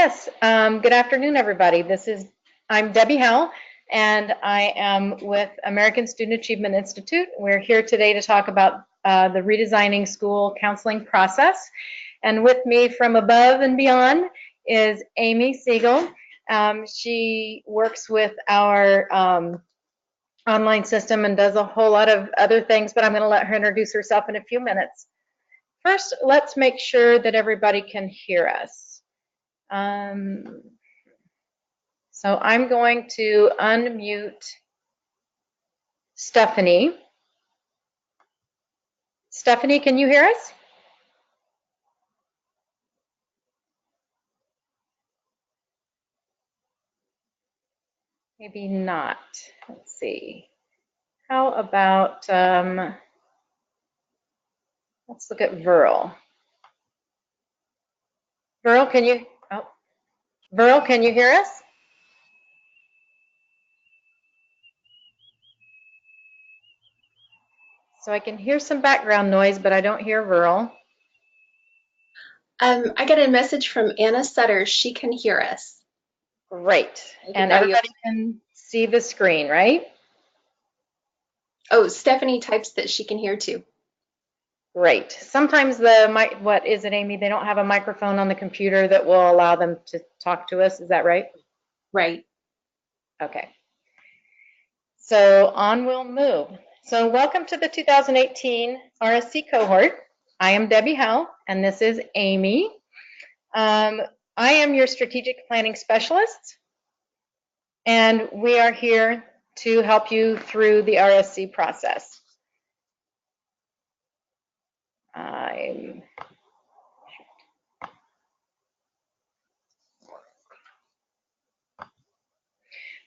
Yes, good afternoon, everybody. I'm Debbie Howell, and I am with American Student Achievement Institute. We're here today to talk about the redesigning school counseling process. And with me from above and beyond is Amy Siegel. She works with our online system and does a whole lot of other things, but I'm going to let her introduce herself in a few minutes. First, let's make sure that everybody can hear us. So I'm going to unmute Stephanie. Stephanie, can you hear us? Maybe not. Let's see. How about, let's look at Verl. Verl, can you hear us? So I can hear some background noise, but I don't hear Verl. I got a message from Anna Sutter. She can hear us. Great. And everybody can see the screen, right? Oh, Stephanie types that she can hear too. Great. Sometimes what is it, Amy? They don't have a microphone on the computer that will allow them to talk to us. Is that right? Right. Okay. So on we'll move. So welcome to the 2018 RSC cohort. I am Debbie Howell, and this is Amy. I am your strategic planning specialist, and we are here to help you through the RSC process.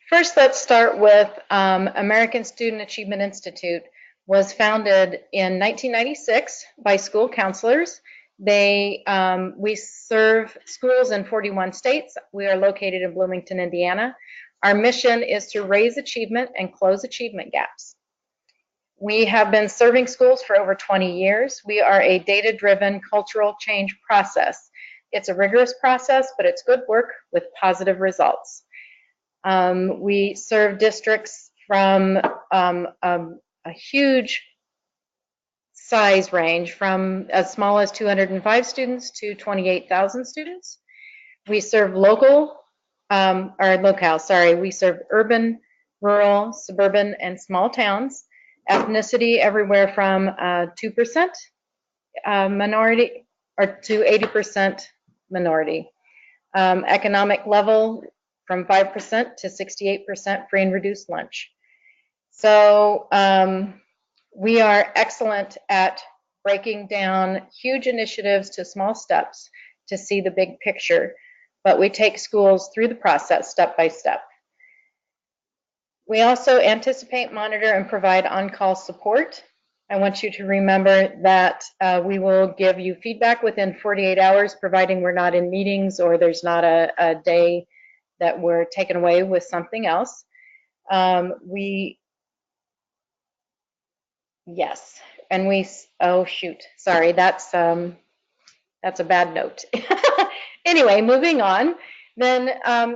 First, let's start with American Student Achievement Institute. Was founded in 1996 by school counselors. We serve schools in 41 states. We are located in Bloomington, Indiana. Our mission is to raise achievement and close achievement gaps. We have been serving schools for over 20 years. We are a data-driven cultural change process. It's a rigorous process, but it's good work with positive results. We serve districts from a huge size range, from as small as 205 students to 28,000 students. We serve we serve urban, rural, suburban, and small towns. Ethnicity everywhere from 2% minority or to 80% minority. Economic level from 5% to 68% free and reduced lunch. So we are excellent at breaking down huge initiatives to small steps to see the big picture, but we take schools through the process step by step. We also anticipate, monitor, and provide on-call support. I want you to remember that we will give you feedback within 48 hours, providing we're not in meetings or there's not a day that we're taken away with something else. Yes, and oh shoot, sorry, that's a bad note. Anyway, moving on. Then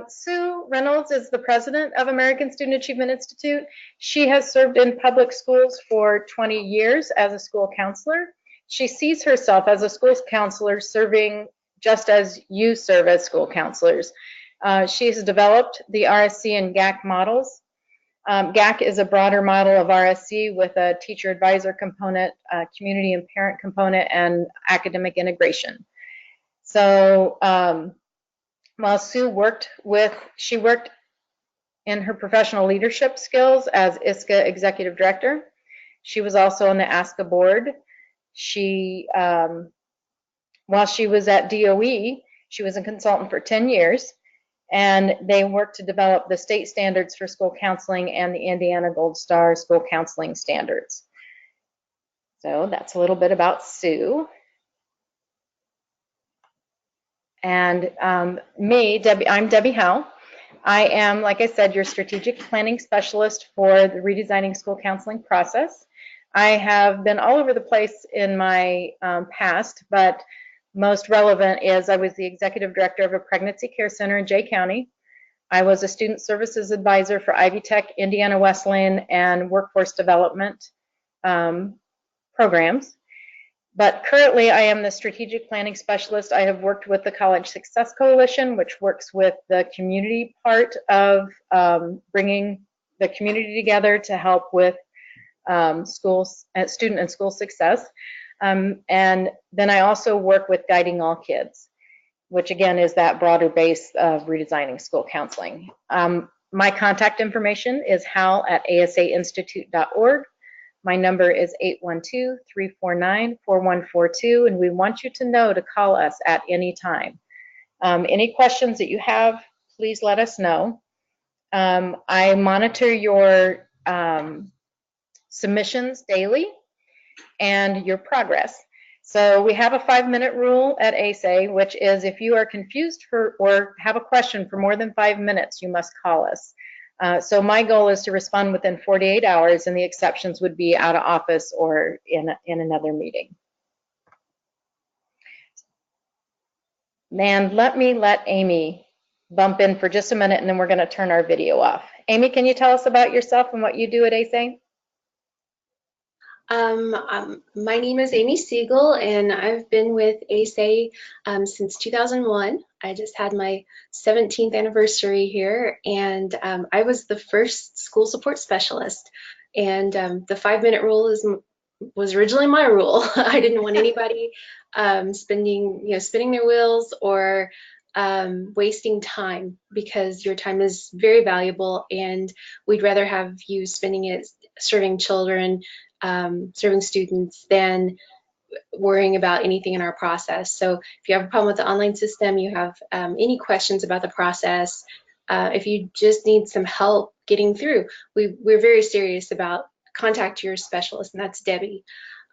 Sue Reynolds is the president of American Student Achievement Institute. She has served in public schools for 20 years as a school counselor. She sees herself as a school counselor serving just as you serve as school counselors. She has developed the RSC and GAC models. GAC is a broader model of RSC with a teacher advisor component, community and parent component, and academic integration. So while Sue worked in her professional leadership skills as ISCA executive director. She was also on the ASCA board. While she was at DOE, she was a consultant for 10 years. And they worked to develop the state standards for school counseling and the Indiana Gold Star school counseling standards. So that's a little bit about Sue. And me, Debbie, I'm Debbie Howell. I am, like I said, your strategic planning specialist for the redesigning school counseling process. I have been all over the place in my past, but most relevant is I was the executive director of a pregnancy care center in Jay County. I was a student services advisor for Ivy Tech, Indiana Wesleyan, and workforce development programs. But currently, I am the strategic planning specialist. I have worked with the College Success Coalition, which works with the community part of bringing the community together to help with schools, student and school success. And then I also work with Guiding All Kids, which again is that broader base of redesigning school counseling. My contact information is hal@asainstitute.org. My number is 812-349-4142, and we want you to know to call us at any time. Any questions that you have, please let us know. I monitor your submissions daily and your progress. So we have a 5-minute rule at ASA, which is if you are confused or have a question for more than 5 minutes, you must call us. So my goal is to respond within 48 hours, and the exceptions would be out of office or in another meeting. And let Amy bump in for just a minute, and then we're going to turn our video off. Amy, can you tell us about yourself and what you do at ASA? My name is Amy Siegel, and I've been with ASA since 2001. I just had my 17th anniversary here, and I was the first school support specialist. And the 5-minute rule was originally my rule. I didn't want anybody spinning their wheels or wasting time, because your time is very valuable, and we'd rather have you spending it serving children, serving students, than worrying about anything in our process. So if you have a problem with the online system, you have any questions about the process, if you just need some help getting through, we're very serious about contact your specialist, and that's Debbie.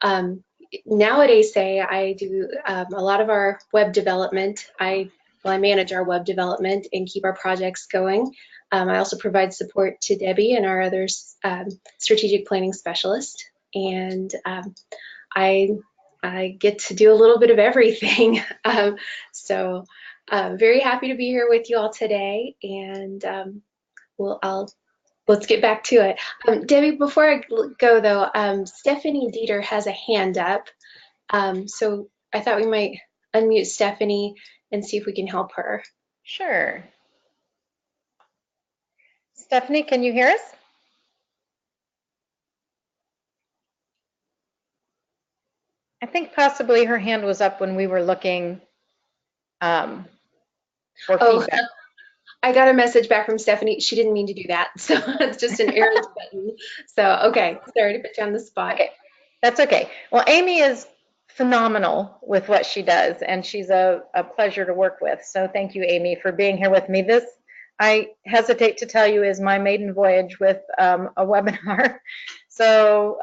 Now at ASA, I do a lot of our web development. I manage our web development and keep our projects going. I also provide support to Debbie and our other strategic planning specialist. And I get to do a little bit of everything. So very happy to be here with you all today. And let's get back to it. Debbie, before I go though, Stephanie Dieter has a hand up. So I thought we might unmute Stephanie and see if we can help her. Sure. Stephanie, can you hear us? I think possibly her hand was up when we were looking for feedback. I got a message back from Stephanie. She didn't mean to do that. So it's just an errand button. So, okay. Sorry to put you on the spot. Okay. That's okay. Well, Amy is phenomenal with what she does, and she's a pleasure to work with. So thank you, Amy, for being here with me. This, I hesitate to tell you, is my maiden voyage with a webinar. So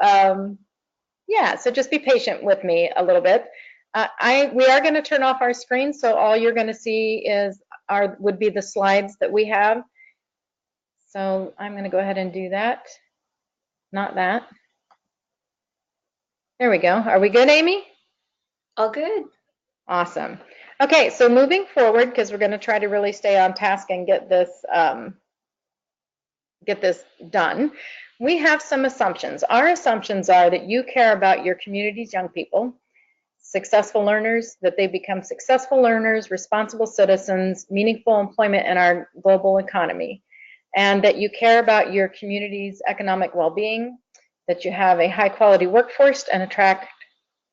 yeah, so just be patient with me a little bit. We are going to turn off our screen, so all you're going to see would be the slides that we have. So I'm going to go ahead and do that. Not that. There we go. Are we good, Amy? All good. Awesome. Okay, so moving forward, because we're going to try to really stay on task and get this done, we have some assumptions. Our assumptions are that you care about your community's young people, successful learners, that they become successful learners, responsible citizens, meaningful employment in our global economy, and that you care about your community's economic well-being, that you have a high-quality workforce and attract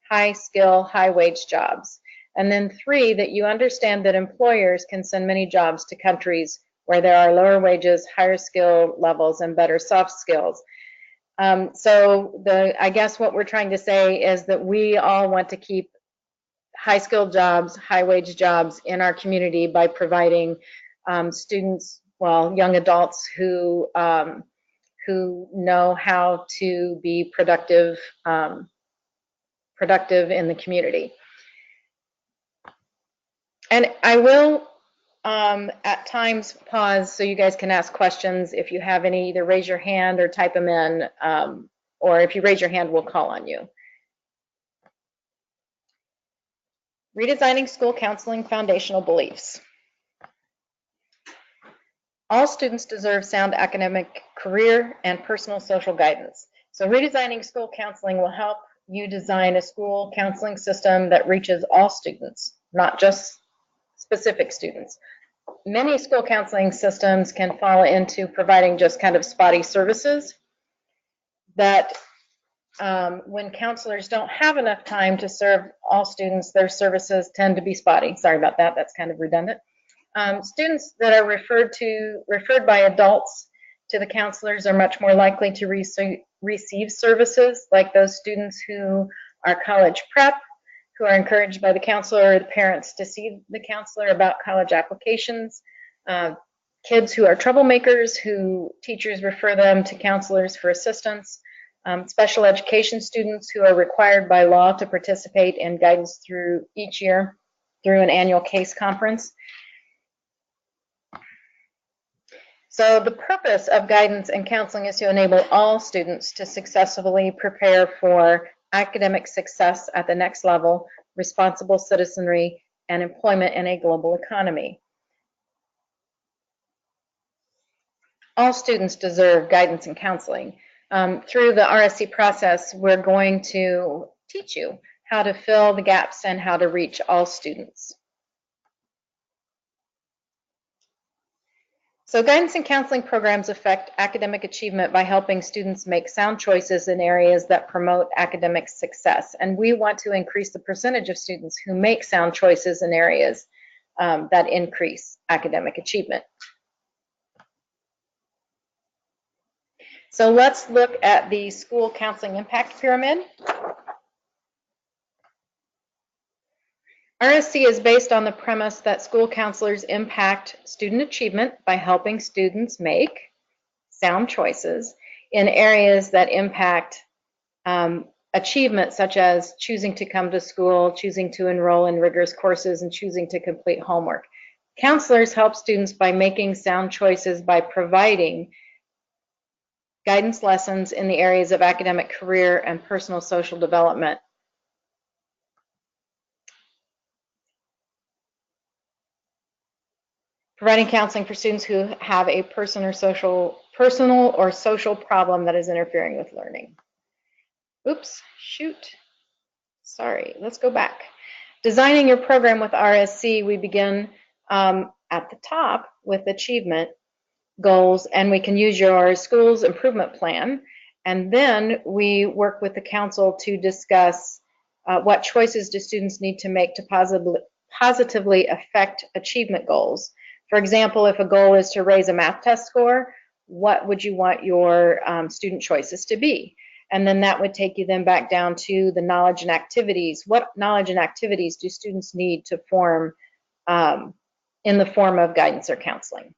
high-skill, high-wage jobs. And then 3, that you understand that employers can send many jobs to countries where there are lower wages, higher skill levels, and better soft skills. So I guess what we're trying to say is that we all want to keep high-skilled jobs, high-wage jobs in our community by providing students, well, young adults who know how to be productive in the community. And I will at times pause so you guys can ask questions. If you have any, either raise your hand or type them in, or if you raise your hand, we'll call on you. Redesigning school counseling foundational beliefs. All students deserve sound academic, career, and personal social guidance. So redesigning school counseling will help you design a school counseling system that reaches all students, not just specific students. Many school counseling systems can fall into providing just kind of spotty services that when counselors don't have enough time to serve all students, their services tend to be spotty. Sorry about that, that's kind of redundant. Students that are referred by adults to the counselors are much more likely to receive services, like those students who are college prep, who are encouraged by the counselor or the parents to see the counselor about college applications, kids who are troublemakers, who teachers refer them to counselors for assistance, special education students who are required by law to participate in guidance through each year through an annual case conference. So the purpose of guidance and counseling is to enable all students to successfully prepare for academic success at the next level, responsible citizenry, and employment in a global economy. All students deserve guidance and counseling. Through the RSC process, we're going to teach you how to fill the gaps and how to reach all students. So guidance and counseling programs affect academic achievement by helping students make sound choices in areas that promote academic success. And we want to increase the percentage of students who make sound choices in areas that increase academic achievement. So let's look at the school counseling impact pyramid. RSC is based on the premise that school counselors impact student achievement by helping students make sound choices in areas that impact achievement, such as choosing to come to school, choosing to enroll in rigorous courses, and choosing to complete homework. Counselors help students by making sound choices by providing guidance lessons in the areas of academic, career, and personal social development. Providing counseling for students who have a personal or social problem that is interfering with learning. Oops, shoot. Sorry, let's go back. Designing your program with RSC, we begin at the top with achievement goals, and we can use your school's improvement plan. And then we work with the council to discuss what choices do students need to make to positively affect achievement goals. For example, if a goal is to raise a math test score, what would you want your student choices to be? And then that would take you then back down to the knowledge and activities. What knowledge and activities do students need to form in the form of guidance or counseling?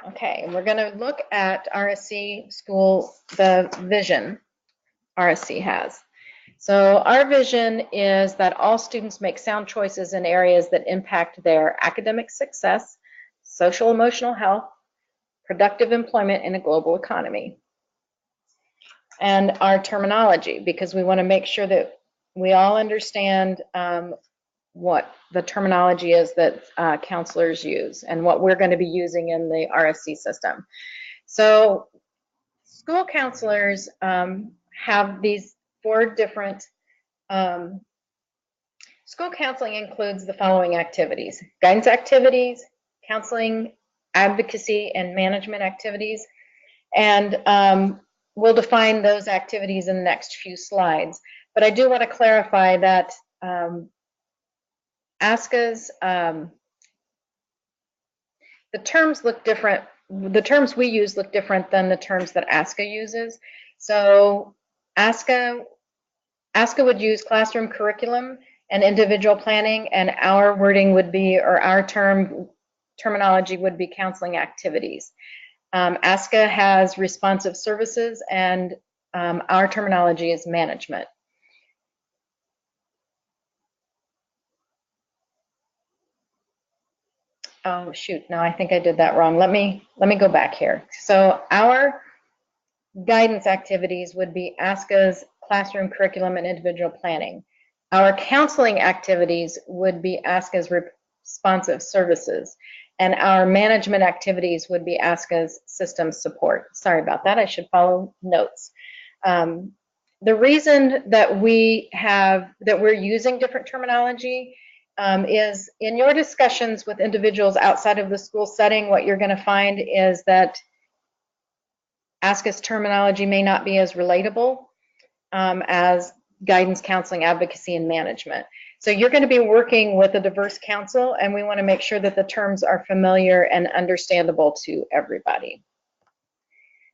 Okay, and we're going to look at RSC school, the vision RSC has. So our vision is that all students make sound choices in areas that impact their academic success, social emotional health, productive employment in a global economy. And our terminology, because we want to make sure that we all understand what the terminology is that counselors use and what we're going to be using in the RSC system. So school counselors have these 4 different, school counseling includes the following activities: guidance activities, counseling, advocacy, and management activities. And we'll define those activities in the next few slides. But I do want to clarify that ASCA's, the terms look different. The terms we use look different than the terms that ASCA uses. So ASCA would use classroom curriculum and individual planning, and our wording would be, or our terminology would be counseling activities. ASCA has responsive services, and our terminology is management. Oh shoot, no, I think I did that wrong. Let me go back here. So our guidance activities would be ASCA's classroom curriculum and individual planning. Our counseling activities would be ASCA's responsive services, and our management activities would be ASCA's system support. Sorry about that, I should follow notes. The reason that we're using different terminology is in your discussions with individuals outside of the school setting, what you're going to find is that ASCA's terminology may not be as relatable as guidance, counseling, advocacy, and management. So you're going to be working with a diverse council, and we want to make sure that the terms are familiar and understandable to everybody.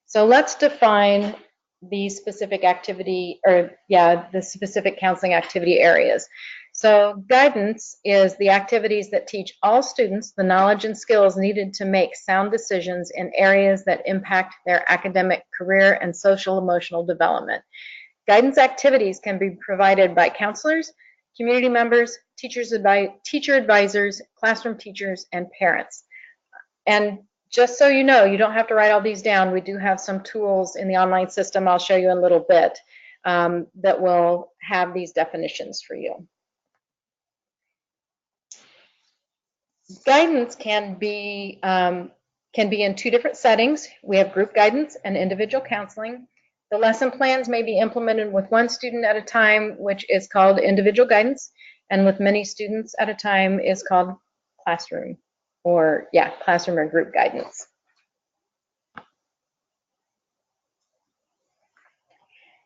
So let's define the specific activity, the specific counseling activity areas. So guidance is the activities that teach all students the knowledge and skills needed to make sound decisions in areas that impact their academic, career, and social emotional development. Guidance activities can be provided by counselors, community members, teacher advisors, classroom teachers, and parents. And just so you know, you don't have to write all these down. We do have some tools in the online system I'll show you in a little bit that will have these definitions for you. Guidance can be in two different settings. We have group guidance and individual counseling. The lesson plans may be implemented with one student at a time, which is called individual guidance, and with many students at a time is called classroom or group guidance.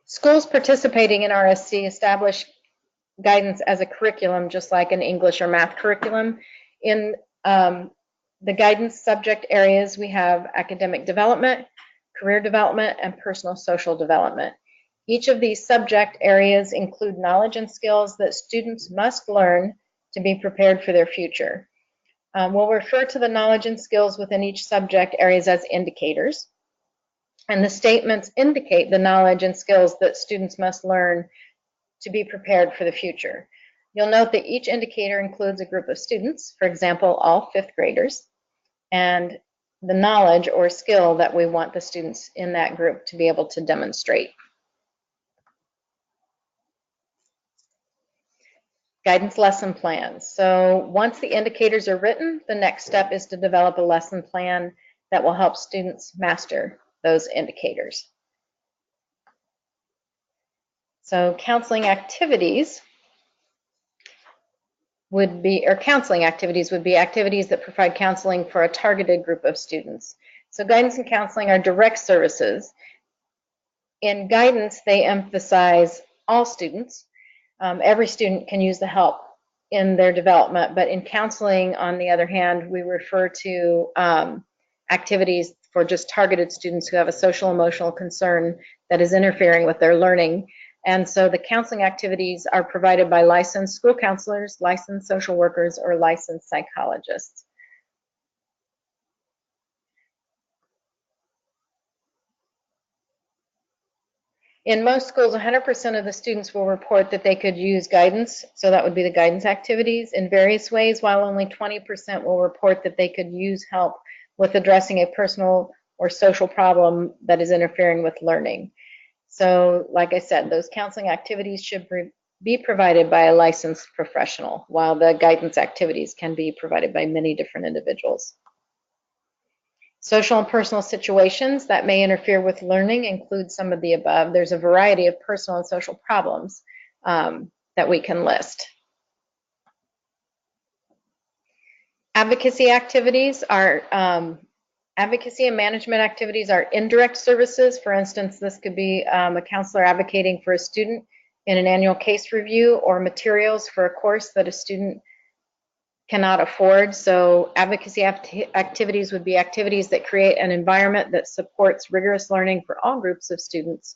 Schools participating in RSC establish guidance as a curriculum, just like an English or math curriculum. In the guidance subject areas, we have academic development, career development, and personal social development. Each of these subject areas include knowledge and skills that students must learn to be prepared for their future. We'll refer to the knowledge and skills within each subject areas as indicators. And the statements indicate the knowledge and skills that students must learn to be prepared for the future. You'll note that each indicator includes a group of students, for example, all fifth graders, and the knowledge or skill that we want the students in that group to be able to demonstrate. Guidance lesson plans. So once the indicators are written, the next step is to develop a lesson plan that will help students master those indicators. So counseling activities would be activities that provide counseling for a targeted group of students. So guidance and counseling are direct services. In guidance, they emphasize all students. Every student can use the help in their development, but in counseling, on the other hand, we refer to activities for just targeted students who have a social emotional concern that is interfering with their learning. And so the counseling activities are provided by licensed school counselors, licensed social workers, or licensed psychologists. In most schools, 100% of the students will report that they could use guidance, so that would be the guidance activities, in various ways, while only 20% will report that they could use help with addressing a personal or social problem that is interfering with learning. So, like I said, those counseling activities should be provided by a licensed professional, while the guidance activities can be provided by many different individuals. Social and personal situations that may interfere with learning include some of the above. There's a variety of personal and social problems that we can list. Advocacy activities are advocacy and management activities are indirect services. For instance, this could be a counselor advocating for a student in an annual case review or materials for a course that a student cannot afford. So advocacy activities would be activities that create an environment that supports rigorous learning for all groups of students,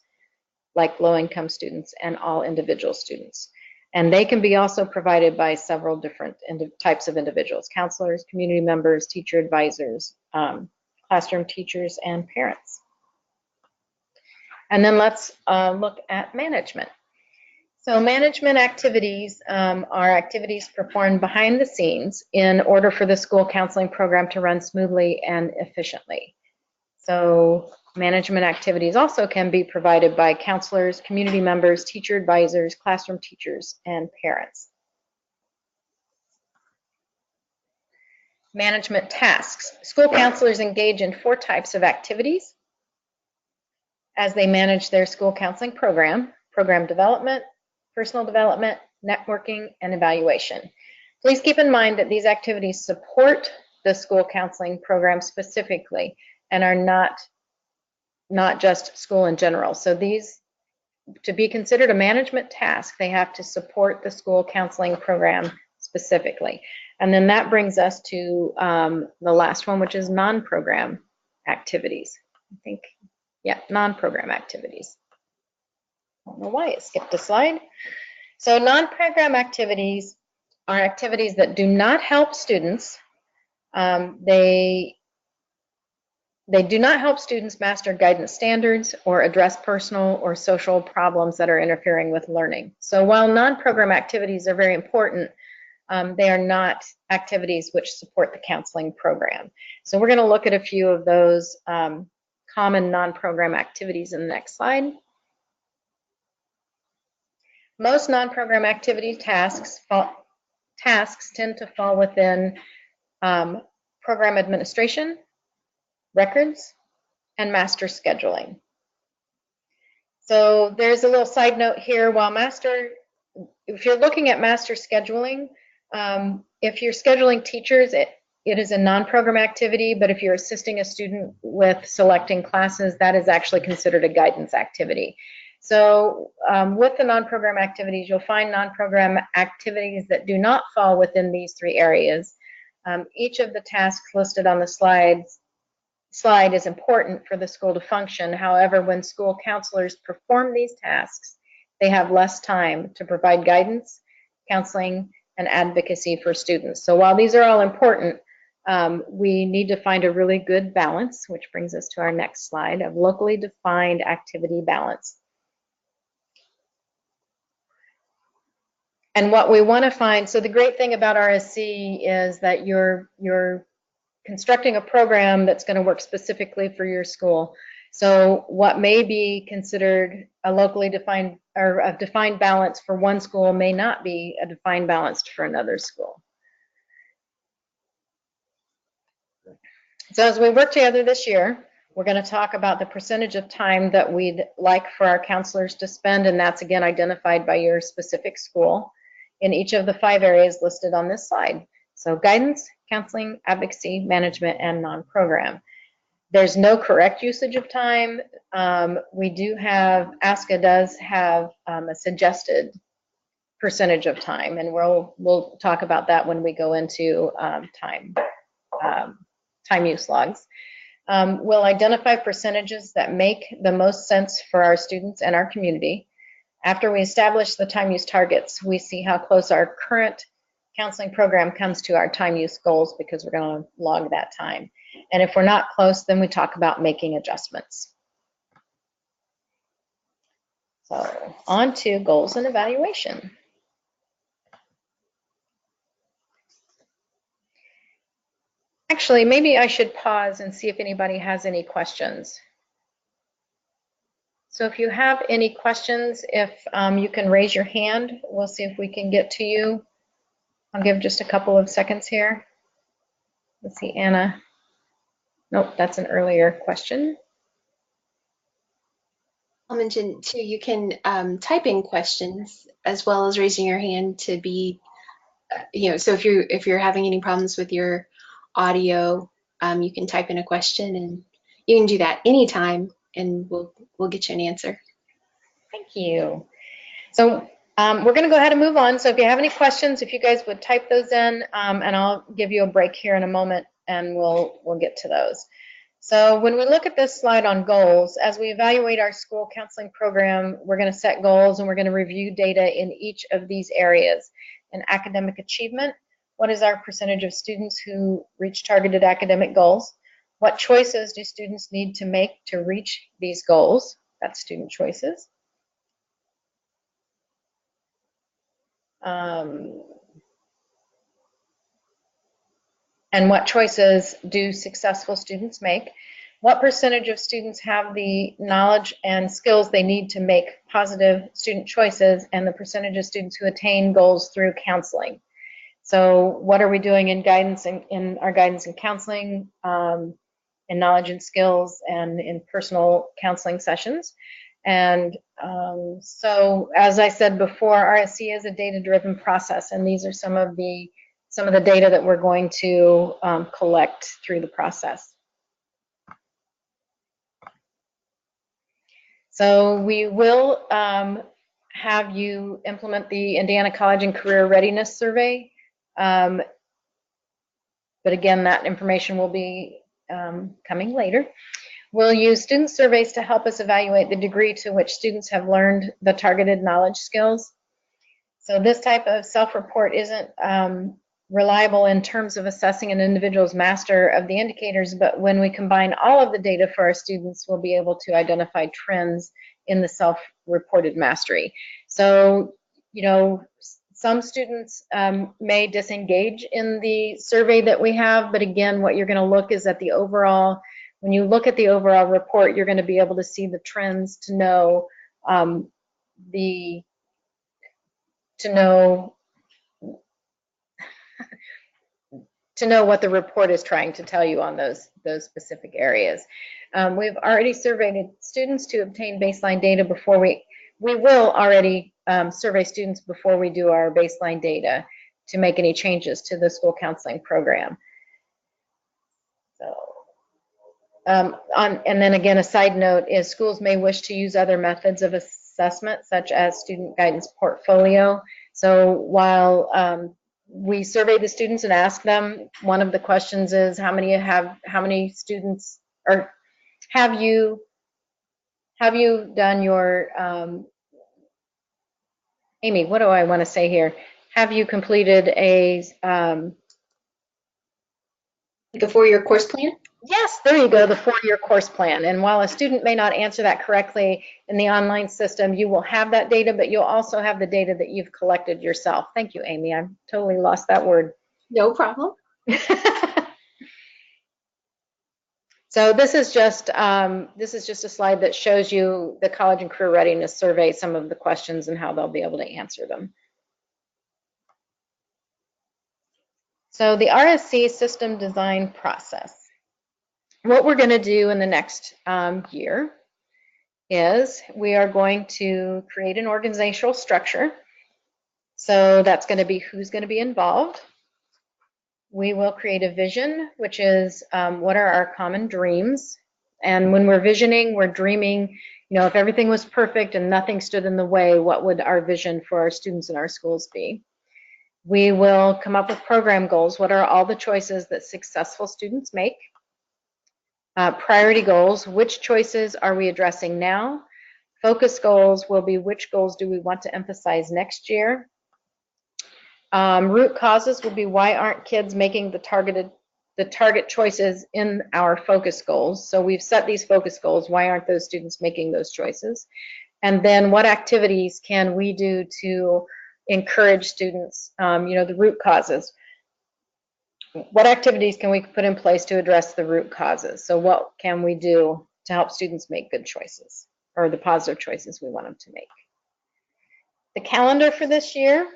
like low-income students and all individual students. And they can be also provided by several different types of individuals: counselors, community members, teacher advisors, classroom teachers, and parents. And then let's look at management. So management activities are activities performed behind the scenes in order for the school counseling program to run smoothly and efficiently. So Management activities also can be provided by counselors, community members, teacher advisors, classroom teachers, and parents. Management tasks. School counselors engage in 4 types of activities as they manage their school counseling program: program development, personal development, networking, and evaluation. Please keep in mind that these activities support the school counseling program specifically and are not just school in general. So these, to be considered a management task, they have to support the school counseling program specifically. And then that brings us to the last one, which is non-program activities. I think, yeah, non-program activities. I don't know why it skipped a slide. So non-program activities are activities that do not help students. They do not help students master guidance standards or address personal or social problems that are interfering with learning. So while non-program activities are very important, they are not activities which support the counseling program. So we're going to look at a few of those common non-program activities in the next slide. Most non-program activity tasks tend to fall within program administration, records, and master scheduling. So there's a little side note here. If you're looking at master scheduling, if you're scheduling teachers, it is a non-program activity, but if you're assisting a student with selecting classes, that is actually considered a guidance activity. So with the non-program activities, you'll find non-program activities that do not fall within these 3 areas. Each of the tasks listed on the slide is important for the school to function. However, when school counselors perform these tasks, they have less time to provide guidance, counseling, and advocacy for students. So while these are all important, we need to find a really good balance, which brings us to our next slide of locally defined activity balance. And what we want to find, so the great thing about RSC is that you're constructing a program that's going to work specifically for your school. So what may be considered a locally defined or a defined balance for one school may not be a defined balance for another school. So as we work together this year, we're going to talk about the percentage of time that we'd like for our counselors to spend, and that's again identified by your specific school in each of the 5 areas listed on this slide. So guidance, counseling, advocacy, management, and non-program. There's no correct usage of time. We do have, ASCA does have a suggested percentage of time, and we'll talk about that when we go into time use logs. We'll identify percentages that make the most sense for our students and our community. After we establish the time use targets, we see how close our current counseling program comes to our time use goals, because we're going to log that time. And if we're not close, then we talk about making adjustments. So on to goals and evaluation. Actually, maybe I should pause and see if anybody has any questions. So if you have any questions, if you can raise your hand, we'll see if we can get to you. I'll give just a couple of seconds here. Let's see, Anna. Nope, that's an earlier question. I'll mention too, you can type in questions as well as raising your hand to be, so if you're having any problems with your audio, you can type in a question, and you can do that anytime, and we'll get you an answer. Thank you. So we're going to go ahead and move on. So if you have any questions, if you guys would type those in, and I'll give you a break here in a moment, and we'll get to those. So when we look at this slide on goals, as we evaluate our school counseling program, we're going to set goals, and we're going to review data in each of these areas. In academic achievement, what is our percentage of students who reach targeted academic goals? What choices do students need to make to reach these goals? That's student choices. And what choices do successful students make? What percentage of students have the knowledge and skills they need to make positive student choices, and the percentage of students who attain goals through counseling. So what are we doing in guidance, in our guidance and counseling, in knowledge and skills, and in personal counseling sessions? And so, as I said before, RSC is a data-driven process, and these are some of the data that we're going to collect through the process. So we will have you implement the Indiana College and Career Readiness Survey. But again, that information will be coming later. We'll use student surveys to help us evaluate the degree to which students have learned the targeted knowledge skills. So this type of self-report isn't reliable in terms of assessing an individual's master of the indicators, but when we combine all of the data for our students, we'll be able to identify trends in the self-reported mastery. So, you know, some students may disengage in the survey that we have, but again, what you're going to look is at the overall, when you look at the overall report, you're going to be able to see the trends to know what the report is trying to tell you on those specific areas. We've already surveyed students to obtain baseline data before we will already survey students before we do our baseline data to make any changes to the school counseling program. So, and then again, a side note is schools may wish to use other methods of assessment, such as student guidance portfolio. So while we survey the students and ask them, one of the questions is how many students, or have you done your, Amy, what do I want to say here? Have you completed a like a 4-year course plan? Yes, there you go, the 4-year course plan. And while a student may not answer that correctly in the online system, you will have that data, but you'll also have the data that you've collected yourself. Thank you, Amy. I totally lost that word. No problem. So this is just a slide that shows you the College and Career Readiness Survey, some of the questions and how they'll be able to answer them. So the RSC system design process. What we're going to do in the next year is we are going to create an organizational structure. So that's going to be who's going to be involved. We will create a vision, which is what are our common dreams. And when we're visioning, we're dreaming, you know, if everything was perfect and nothing stood in the way, what would our vision for our students in our schools be? We will come up with program goals. What are all the choices that successful students make? Priority goals, which choices are we addressing now? Focus goals will be which goals do we want to emphasize next year? Root causes will be why aren't kids making the target choices in our focus goals? So we've set these focus goals. Why aren't those students making those choices? And then what activities can we do to encourage students, you know, the root causes? What activities can we put in place to address the root causes? So what can we do to help students make good choices, or the positive choices we want them to make? The calendar for this year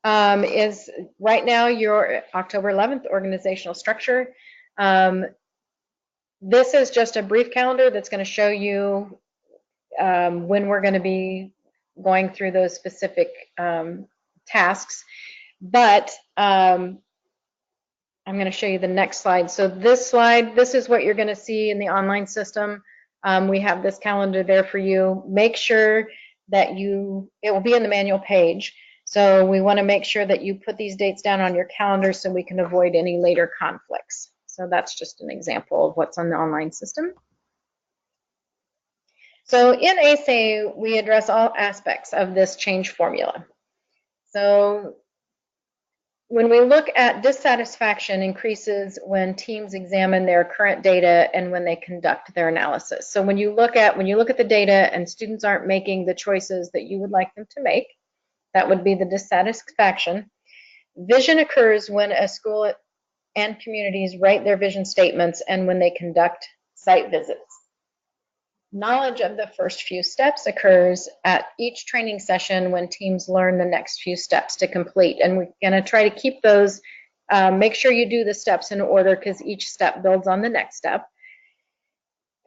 is right now your October 11th organizational structure. This is just a brief calendar that's going to show you when we're going to be going through those specific tasks. But I'm going to show you the next slide. So this slide, this is what you're going to see in the online system. We have this calendar there for you. Make sure that it will be in the manual page. So we want to make sure that you put these dates down on your calendar so we can avoid any later conflicts. So that's just an example of what's on the online system. So in ASA, we address all aspects of this change formula. So when we look at dissatisfaction increases when teams examine their current data and when they conduct their analysis. So when you look at the data and students aren't making the choices that you would like them to make, that would be the dissatisfaction. Vision occurs when a school and communities write their vision statements and when they conduct site visits. Knowledge of the first few steps occurs at each training session when teams learn the next few steps to complete. And we're going to try to keep those, make sure you do the steps in order because each step builds on the next step.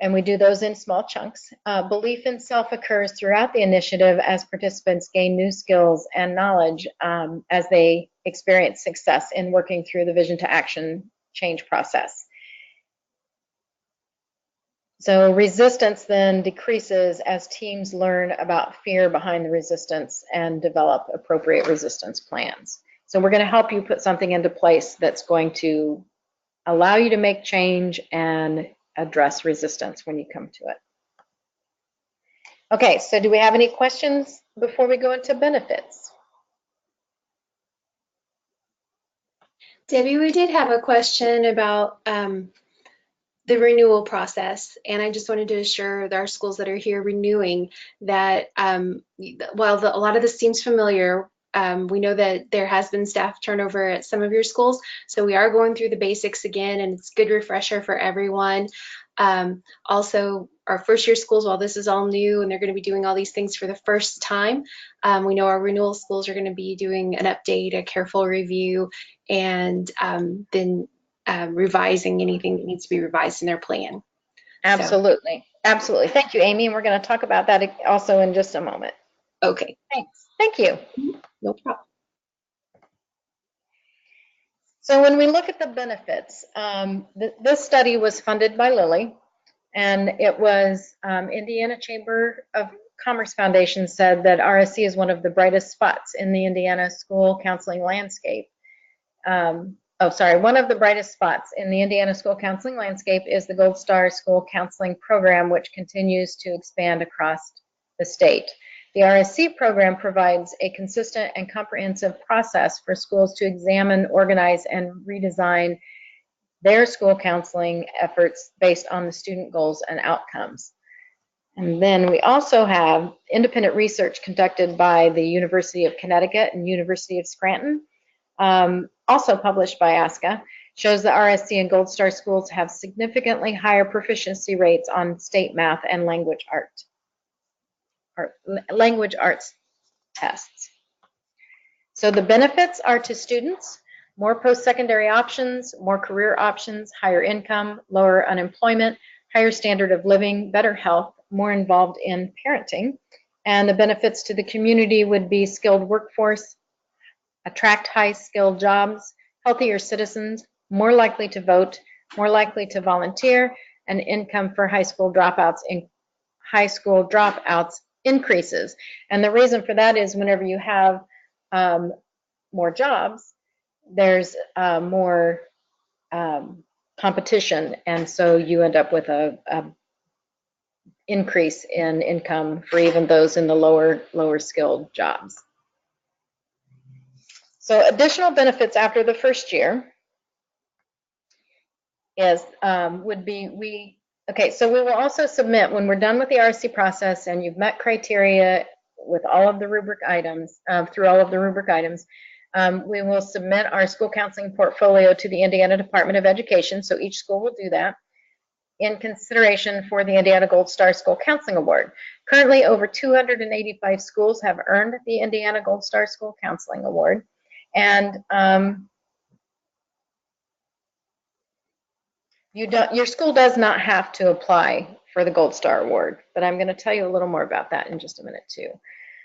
And we do those in small chunks. Belief in self occurs throughout the initiative as participants gain new skills and knowledge as they experience success in working through the vision to action change process. So resistance then decreases as teams learn about fear behind the resistance and develop appropriate resistance plans. So we're going to help you put something into place that's going to allow you to make change and address resistance when you come to it. Okay, so do we have any questions before we go into benefits? Debbie, we did have a question about the renewal process, and I just wanted to assure our schools that are here renewing that while a lot of this seems familiar, we know that there has been staff turnover at some of your schools, so we are going through the basics again, and it's a good refresher for everyone. Also, our first year schools, while this is all new and they're going to be doing all these things for the first time, we know our renewal schools are going to be doing an update, a careful review, and then revising anything that needs to be revised in their plan. Absolutely. So. Absolutely. Thank you, Amy. And we're going to talk about that also in just a moment. Okay. Thanks. Thank you. No problem. So when we look at the benefits, this study was funded by Lilly, and it was Indiana Chamber of Commerce Foundation said that RSC is one of the brightest spots in the Indiana school counseling landscape. One of the brightest spots in the Indiana school counseling landscape is the Gold Star School Counseling Program, which continues to expand across the state. The RSC program provides a consistent and comprehensive process for schools to examine, organize, and redesign their school counseling efforts based on the student goals and outcomes. And then we also have independent research conducted by the University of Connecticut and University of Scranton, also published by ASCA, shows that RSC and Gold Star schools have significantly higher proficiency rates on state math and language arts tests. So the benefits are to students: more post-secondary options, more career options, higher income, lower unemployment, higher standard of living, better health, more involved in parenting. And the benefits to the community would be skilled workforce, attract high-skilled jobs, healthier citizens, more likely to vote, more likely to volunteer, and income for high school dropouts increases. And the reason for that is whenever you have more jobs, there's more competition, and so you end up with a increase in income for even those in the lower skilled jobs. So additional benefits after the first year is would be so we will also submit when we're done with the RSC process and you've met criteria with all of the rubric items, through all of the rubric items, we will submit our school counseling portfolio to the Indiana Department of Education. So each school will do that in consideration for the Indiana Gold Star School Counseling Award. Currently, over 285 schools have earned the Indiana Gold Star School Counseling Award. And your school does not have to apply for the Gold Star Award, but I'm going to tell you a little more about that in just a minute too.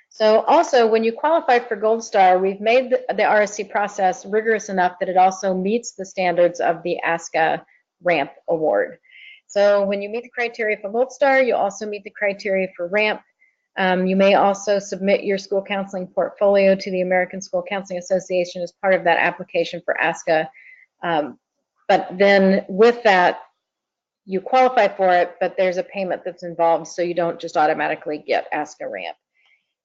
So also, when you qualify for Gold Star, we've made the RSC process rigorous enough that it also meets the standards of the ASCA RAMP Award. So when you meet the criteria for Gold Star, you also meet the criteria for RAMP. You may also submit your school counseling portfolio to the American School Counseling Association as part of that application for ASCA. But then with that, you qualify for it, but there's a payment that's involved, so you don't just automatically get ASCA RAMP.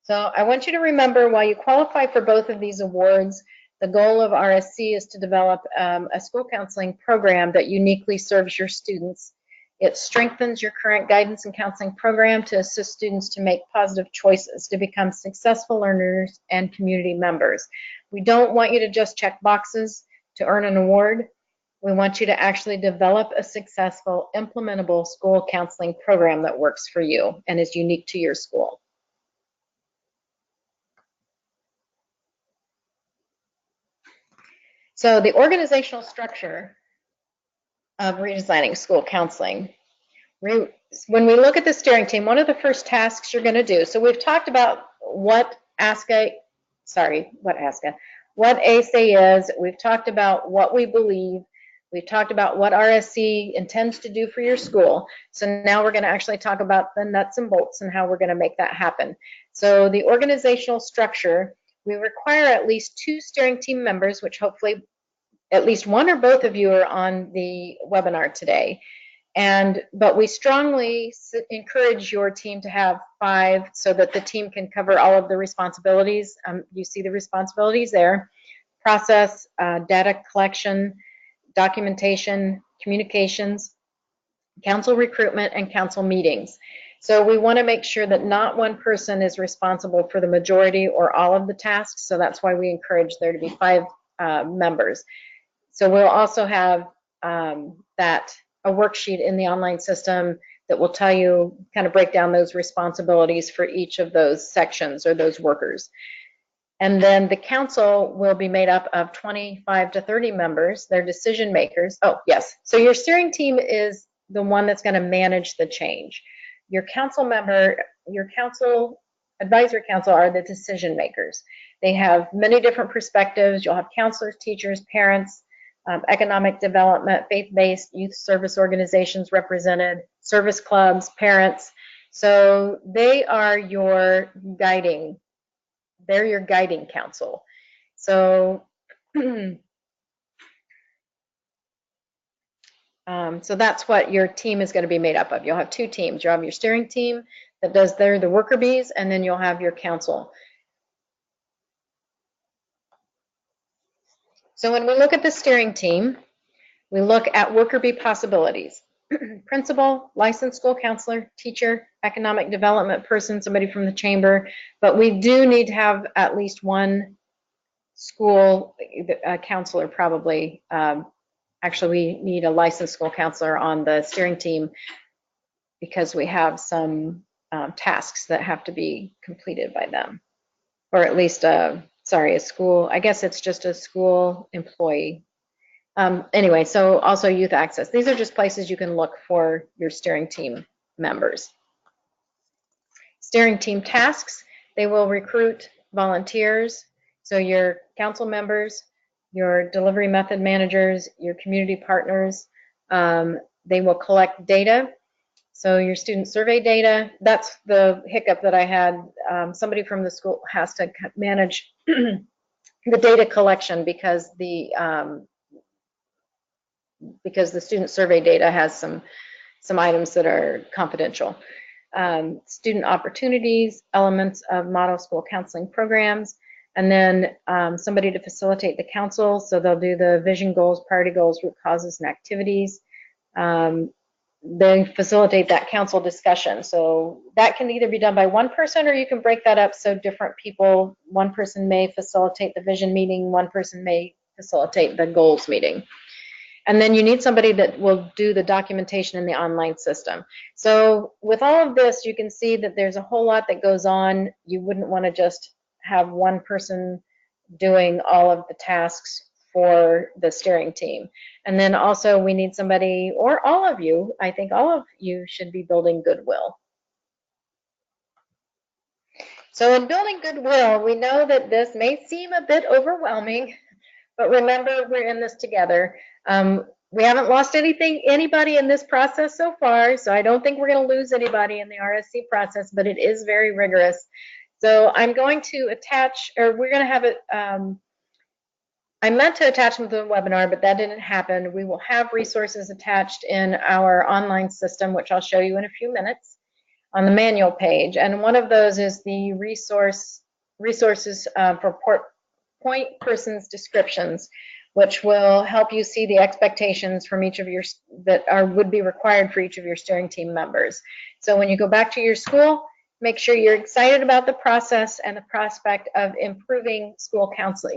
So I want you to remember, while you qualify for both of these awards, the goal of RSC is to develop a school counseling program that uniquely serves your students. It strengthens your current guidance and counseling program to assist students to make positive choices, to become successful learners and community members. We don't want you to just check boxes to earn an award. We want you to actually develop a successful, implementable school counseling program that works for you and is unique to your school. So the organizational structure of redesigning school counseling. When we look at the steering team, one of the first tasks you're going to do, so we've talked about what ASA is. We've talked about what we believe. We've talked about what RSC intends to do for your school. So now we're going to actually talk about the nuts and bolts and how we're going to make that happen. So the organizational structure, we require at least 2 steering team members, which hopefully at least one or both of you are on the webinar today. But we strongly encourage your team to have 5 so that the team can cover all of the responsibilities. You see the responsibilities there: process, data collection, documentation, communications, council recruitment, and council meetings. So we want to make sure that not one person is responsible for the majority or all of the tasks. So that's why we encourage there to be 5 members. So we'll also have a worksheet in the online system that will tell you, kind of break down those responsibilities for each of those sections or those workers. And then the council will be made up of 25 to 30 members. They're decision makers. Oh, yes. So your steering team is the one that's going to manage the change. Your council advisory council are the decision makers. They have many different perspectives. You'll have counselors, teachers, parents, economic development, faith-based youth service organizations represented, service clubs, parents. So they are your guiding, they're your guiding council. So, so that's what your team is going to be made up of. You'll have 2 teams. You'll have your steering team that does the worker bees, and then you'll have your council. So when we look at the steering team, we look at worker bee possibilities. Principal, licensed school counselor, teacher, economic development person, somebody from the chamber, but we do need to have at least one school counselor probably. Actually, we need a licensed school counselor on the steering team because we have some tasks that have to be completed by them, or at least a school, I guess it's just a school employee. Anyway, so also youth access. These are just places you can look for your steering team members. Steering team tasks, they will recruit volunteers. So your council members, your delivery method managers, your community partners, they will collect data. So your student survey data, that's the hiccup that I had. Somebody from the school has to manage the data collection because the student survey data has some items that are confidential. Student opportunities, elements of model school counseling programs, and then somebody to facilitate the council. So they'll do the vision goals, priority goals, root causes, and activities. They facilitate that council discussion. So that can either be done by one person, or you can break that up so different people, one person may facilitate the vision meeting, one person may facilitate the goals meeting. And then you need somebody that will do the documentation in the online system. So with all of this, you can see that there's a whole lot that goes on. You wouldn't want to just have one person doing all of the tasks for the steering team. And then also we need somebody, or all of you, I think all of you should be building goodwill. So in building goodwill, we know that this may seem a bit overwhelming, but remember, we're in this together. We haven't lost anybody in this process so far, so I don't think we're going to lose anybody in the RSC process, but it is very rigorous. So I'm going to attach, or we're going to have it, I meant to attach them to the webinar, but that didn't happen. We will have resources attached in our online system, which I'll show you in a few minutes, on the manual page. And one of those is the resources for point persons descriptions, which will help you see the expectations from each of your would be required for each of your steering team members. So when you go back to your school, make sure you're excited about the process and the prospect of improving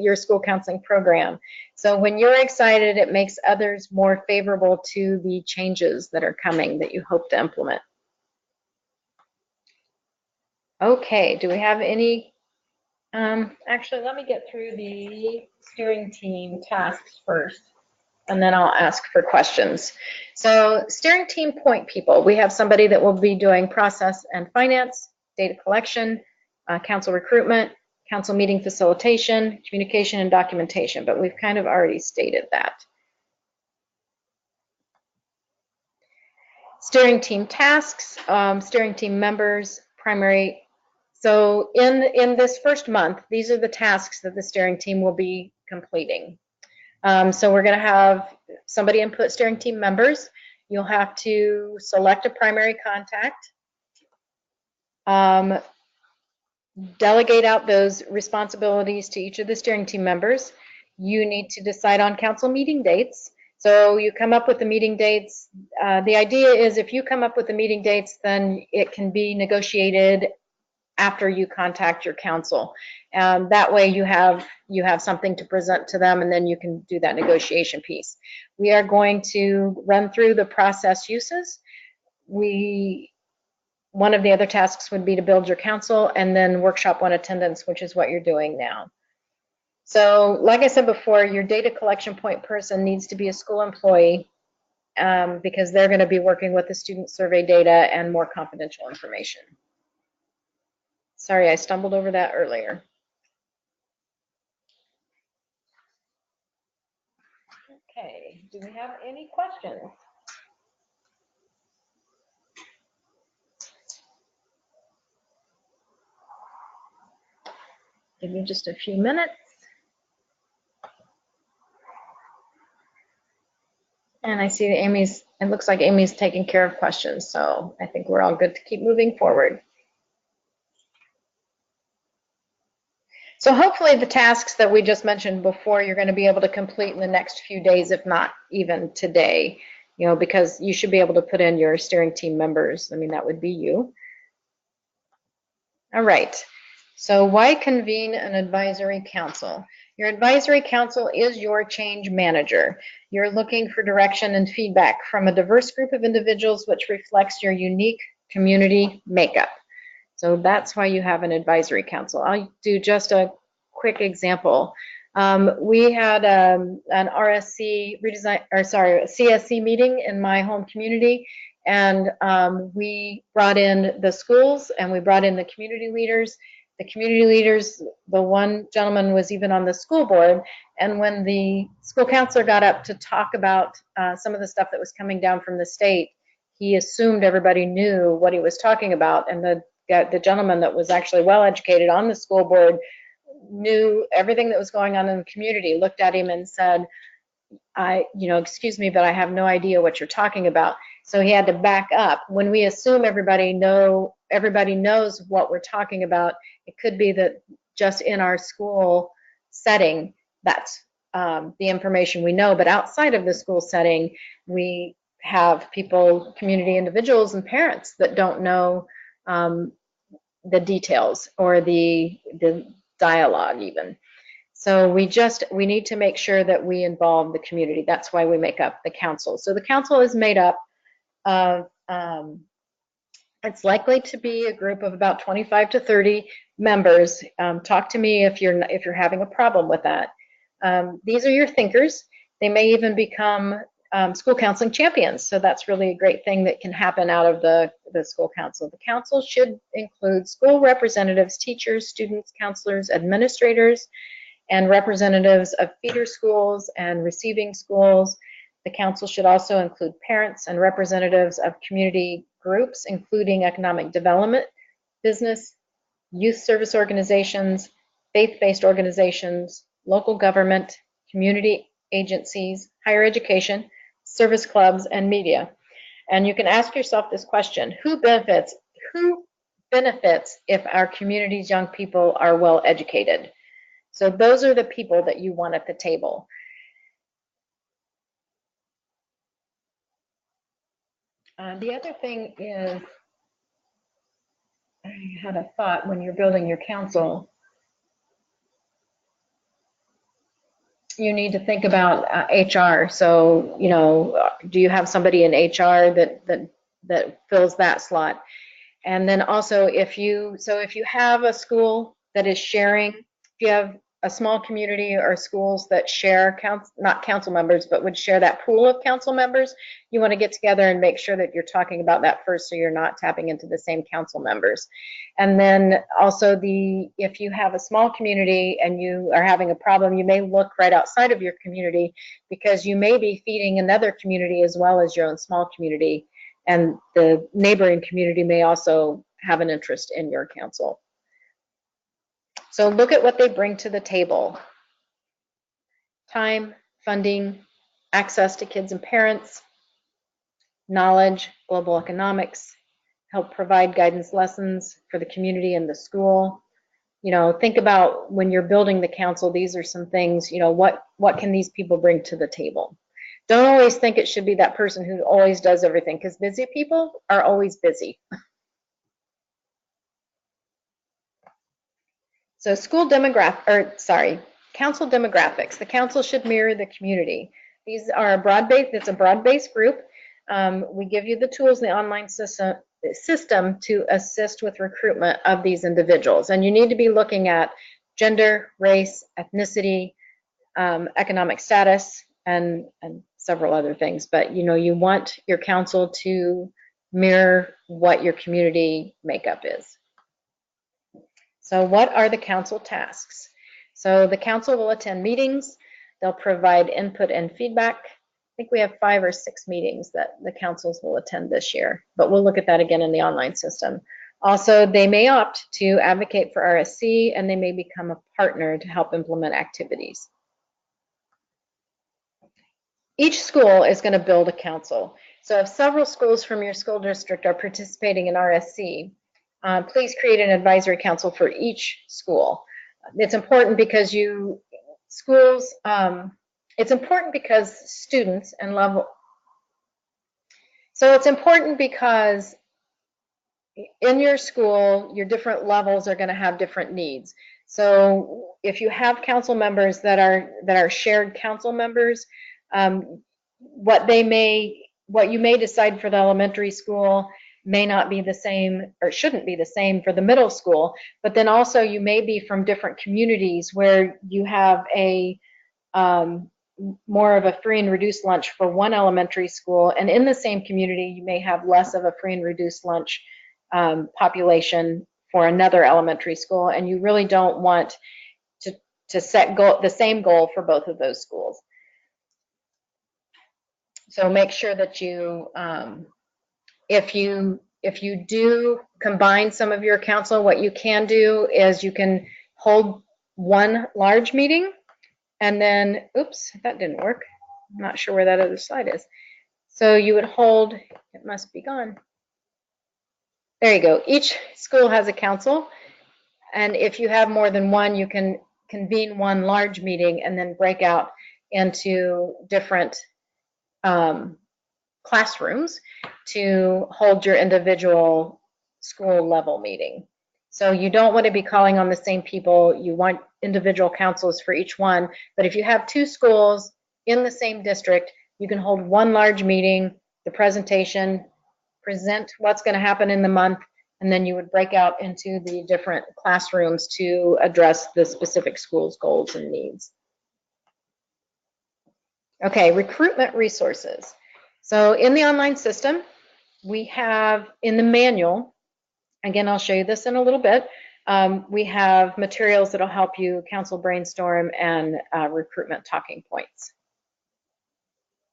your school counseling program. So when you're excited, it makes others more favorable to the changes that are coming that you hope to implement. Okay, do we have any? Actually, let me get through the steering team tasks first, and then I'll ask for questions. So steering team point people, we have somebody that will be doing process and finance, data collection, council recruitment, council meeting facilitation, communication, and documentation, but we've kind of already stated that. Steering team tasks, steering team members, primary. So in this first month, these are the tasks that the steering team will be completing. So we're going to have somebody input steering team members. You'll have to select a primary contact, delegate out those responsibilities to each of the steering team members. You need to decide on council meeting dates. So you come up with the meeting dates. The idea is if you come up with the meeting dates, then it can be negotiated after you contact your council. That way you have something to present to them, and then you can do that negotiation piece. We are going to run through the process uses. One of the other tasks would be to build your council, and then workshop one attendance, which is what you're doing now. So like I said before, your data collection point person needs to be a school employee because they're going to be working with the student survey data and more confidential information. Sorry, I stumbled over that earlier. Okay, do we have any questions? Give me just a few minutes. And I see that it looks like Amy's taking care of questions, so I think we're all good to keep moving forward. So hopefully the tasks that we just mentioned before, you're going to be able to complete in the next few days, if not even today, because you should be able to put in your steering team members. I mean, that would be you. All right. So why convene an advisory council? Your advisory council is your change manager. You're looking for direction and feedback from a diverse group of individuals, which reflects your unique community makeup. So that's why you have an advisory council. I'll do just a quick example. We had an RSC redesign, or sorry, a CSC meeting in my home community, and we brought in the schools and we brought in the community leaders. The community leaders, the one gentleman was even on the school board, and when the school counselor got up to talk about some of the stuff that was coming down from the state, he assumed everybody knew what he was talking about, and the gentleman that was actually well educated on the school board knew everything that was going on in the community, looked at him and said, excuse me, but I have no idea what you're talking about. So he had to back up. When we assume everybody knows what we're talking about, it could be that just in our school setting, that's the information we know. But outside of the school setting, we have people, community individuals and parents that don't know the details or the dialogue even. So we need to make sure that we involve the community. That's why we make up the council. So the council is made up of, it's likely to be a group of about 25 to 30 members. Talk to me if you're having a problem with that. These are your thinkers. They may even become school counseling champions. So that's really a great thing that can happen out of the school council. The council should include school representatives, teachers, students, counselors, administrators, and representatives of feeder schools and receiving schools. The council should also include parents and representatives of community groups, including economic development, business, youth service organizations, faith-based organizations, local government, community agencies, higher education, service clubs, and media. And you can ask yourself this question: who benefits if our community's young people are well educated? So those are the people that you want at the table. The other thing is, I had a thought when you're building your council. You need to think about HR. So, you know, do you have somebody in HR that fills that slot? And then also if you have a school that is sharing, if you have a small community or schools that share, not council members, but would share that pool of council members, you want to get together and make sure that you're talking about that first so you're not tapping into the same council members. And then also if you have a small community and you are having a problem, you may look right outside of your community because you may be feeding another community as well as your own small community. And the neighboring community may also have an interest in your council. So look at what they bring to the table. Time, funding, access to kids and parents, knowledge, global economics, help provide guidance lessons for the community and the school. You know, think about when you're building the council, these are some things, you know, what can these people bring to the table? Don't always think it should be that person who always does everything, because busy people are always busy. So council demographics. The council should mirror the community. These are it's a broad-based group. We give you the tools, the online system to assist with recruitment of these individuals. And you need to be looking at gender, race, ethnicity, economic status, and several other things. But you know, you want your council to mirror what your community makeup is. So what are the council tasks? So the council will attend meetings. They'll provide input and feedback. I think we have 5 or 6 meetings that the councils will attend this year, but we'll look at that again in the online system. Also, they may opt to advocate for RSC, and they may become a partner to help implement activities. Each school is going to build a council. So if several schools from your school district are participating in RSC, please create an advisory council for each school. It's important because it's important because students and level. So it's important because in your school, your different levels are going to have different needs. So if you have council members that are shared council members, what you may decide for the elementary school may not be the same, or shouldn't be the same for the middle school. But then also you may be from different communities where you have a more of a free and reduced lunch for one elementary school, and in the same community you may have less of a free and reduced lunch population for another elementary school, and you really don't want to set the same goal for both of those schools. So make sure that you, if you do combine some of your council, what you can do is you can hold one large meeting, and then, oops, that didn't work. I'm not sure where that other slide is. So you would hold, it must be gone. There you go. Each school has a council, and if you have more than one, you can convene one large meeting and then break out into different classrooms to hold your individual school level meeting. So you don't want to be calling on the same people. You want individual councils for each one. But if you have 2 schools in the same district, you can hold one large meeting, the presentation, present what's going to happen in the month, and then you would break out into the different classrooms to address the specific school's goals and needs. Okay, recruitment resources. So in the online system, we have in the manual, again, I'll show you this in a little bit, we have materials that'll help you council brainstorm and recruitment talking points.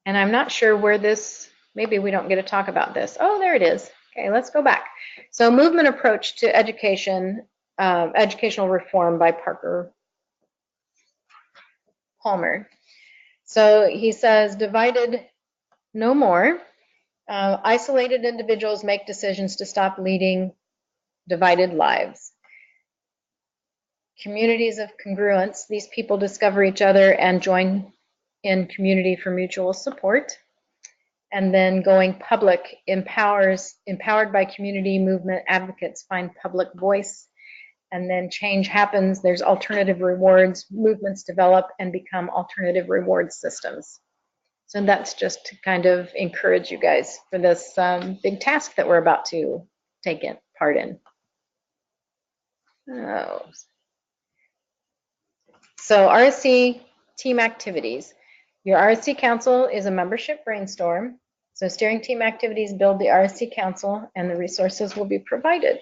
And I'm not sure where this, maybe we don't get to talk about this. Oh, there it is. Okay, let's go back. So movement approach to education, educational reform by Parker Palmer. So he says, divided no more. Isolated individuals make decisions to stop leading divided lives. Communities of congruence, these people discover each other and join in community for mutual support. And then going public, empowered by community movement advocates find public voice. And then change happens, there's alternative rewards, movements develop and become alternative reward systems. So that's just to kind of encourage you guys for this big task that we're about to take part in. Oh. So RSC team activities. Your RSC Council is a membership brainstorm. So steering team activities build the RSC Council and the resources will be provided.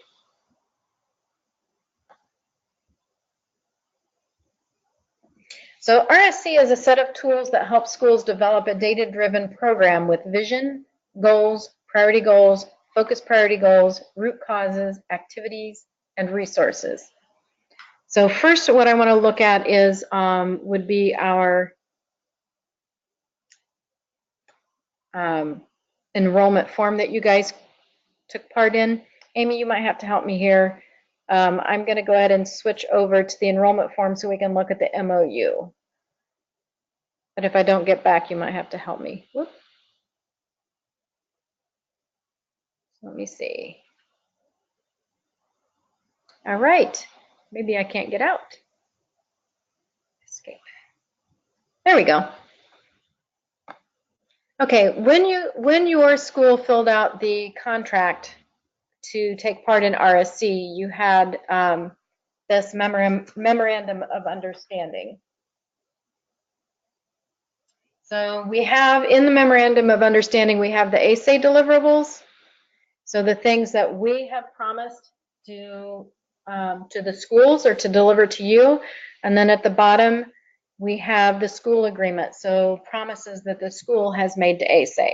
So RSC is a set of tools that help schools develop a data-driven program with vision, goals, focus priority goals, root causes, activities, and resources. So first, what I want to look at is would be our enrollment form that you guys took part in. Amy, you might have to help me here. I'm going to go ahead and switch over to the enrollment form so we can look at the MOU. But if I don't get back, you might have to help me. Whoop. Let me see. All right. Maybe I can't get out. Escape. There we go. Okay, when your school filled out the contract to take part in RSC, you had this memorandum of understanding. So we have in the memorandum of understanding, we have the ASA deliverables. So the things that we have promised to the schools or to deliver to you. And then at the bottom, we have the school agreement. So promises that the school has made to ASA.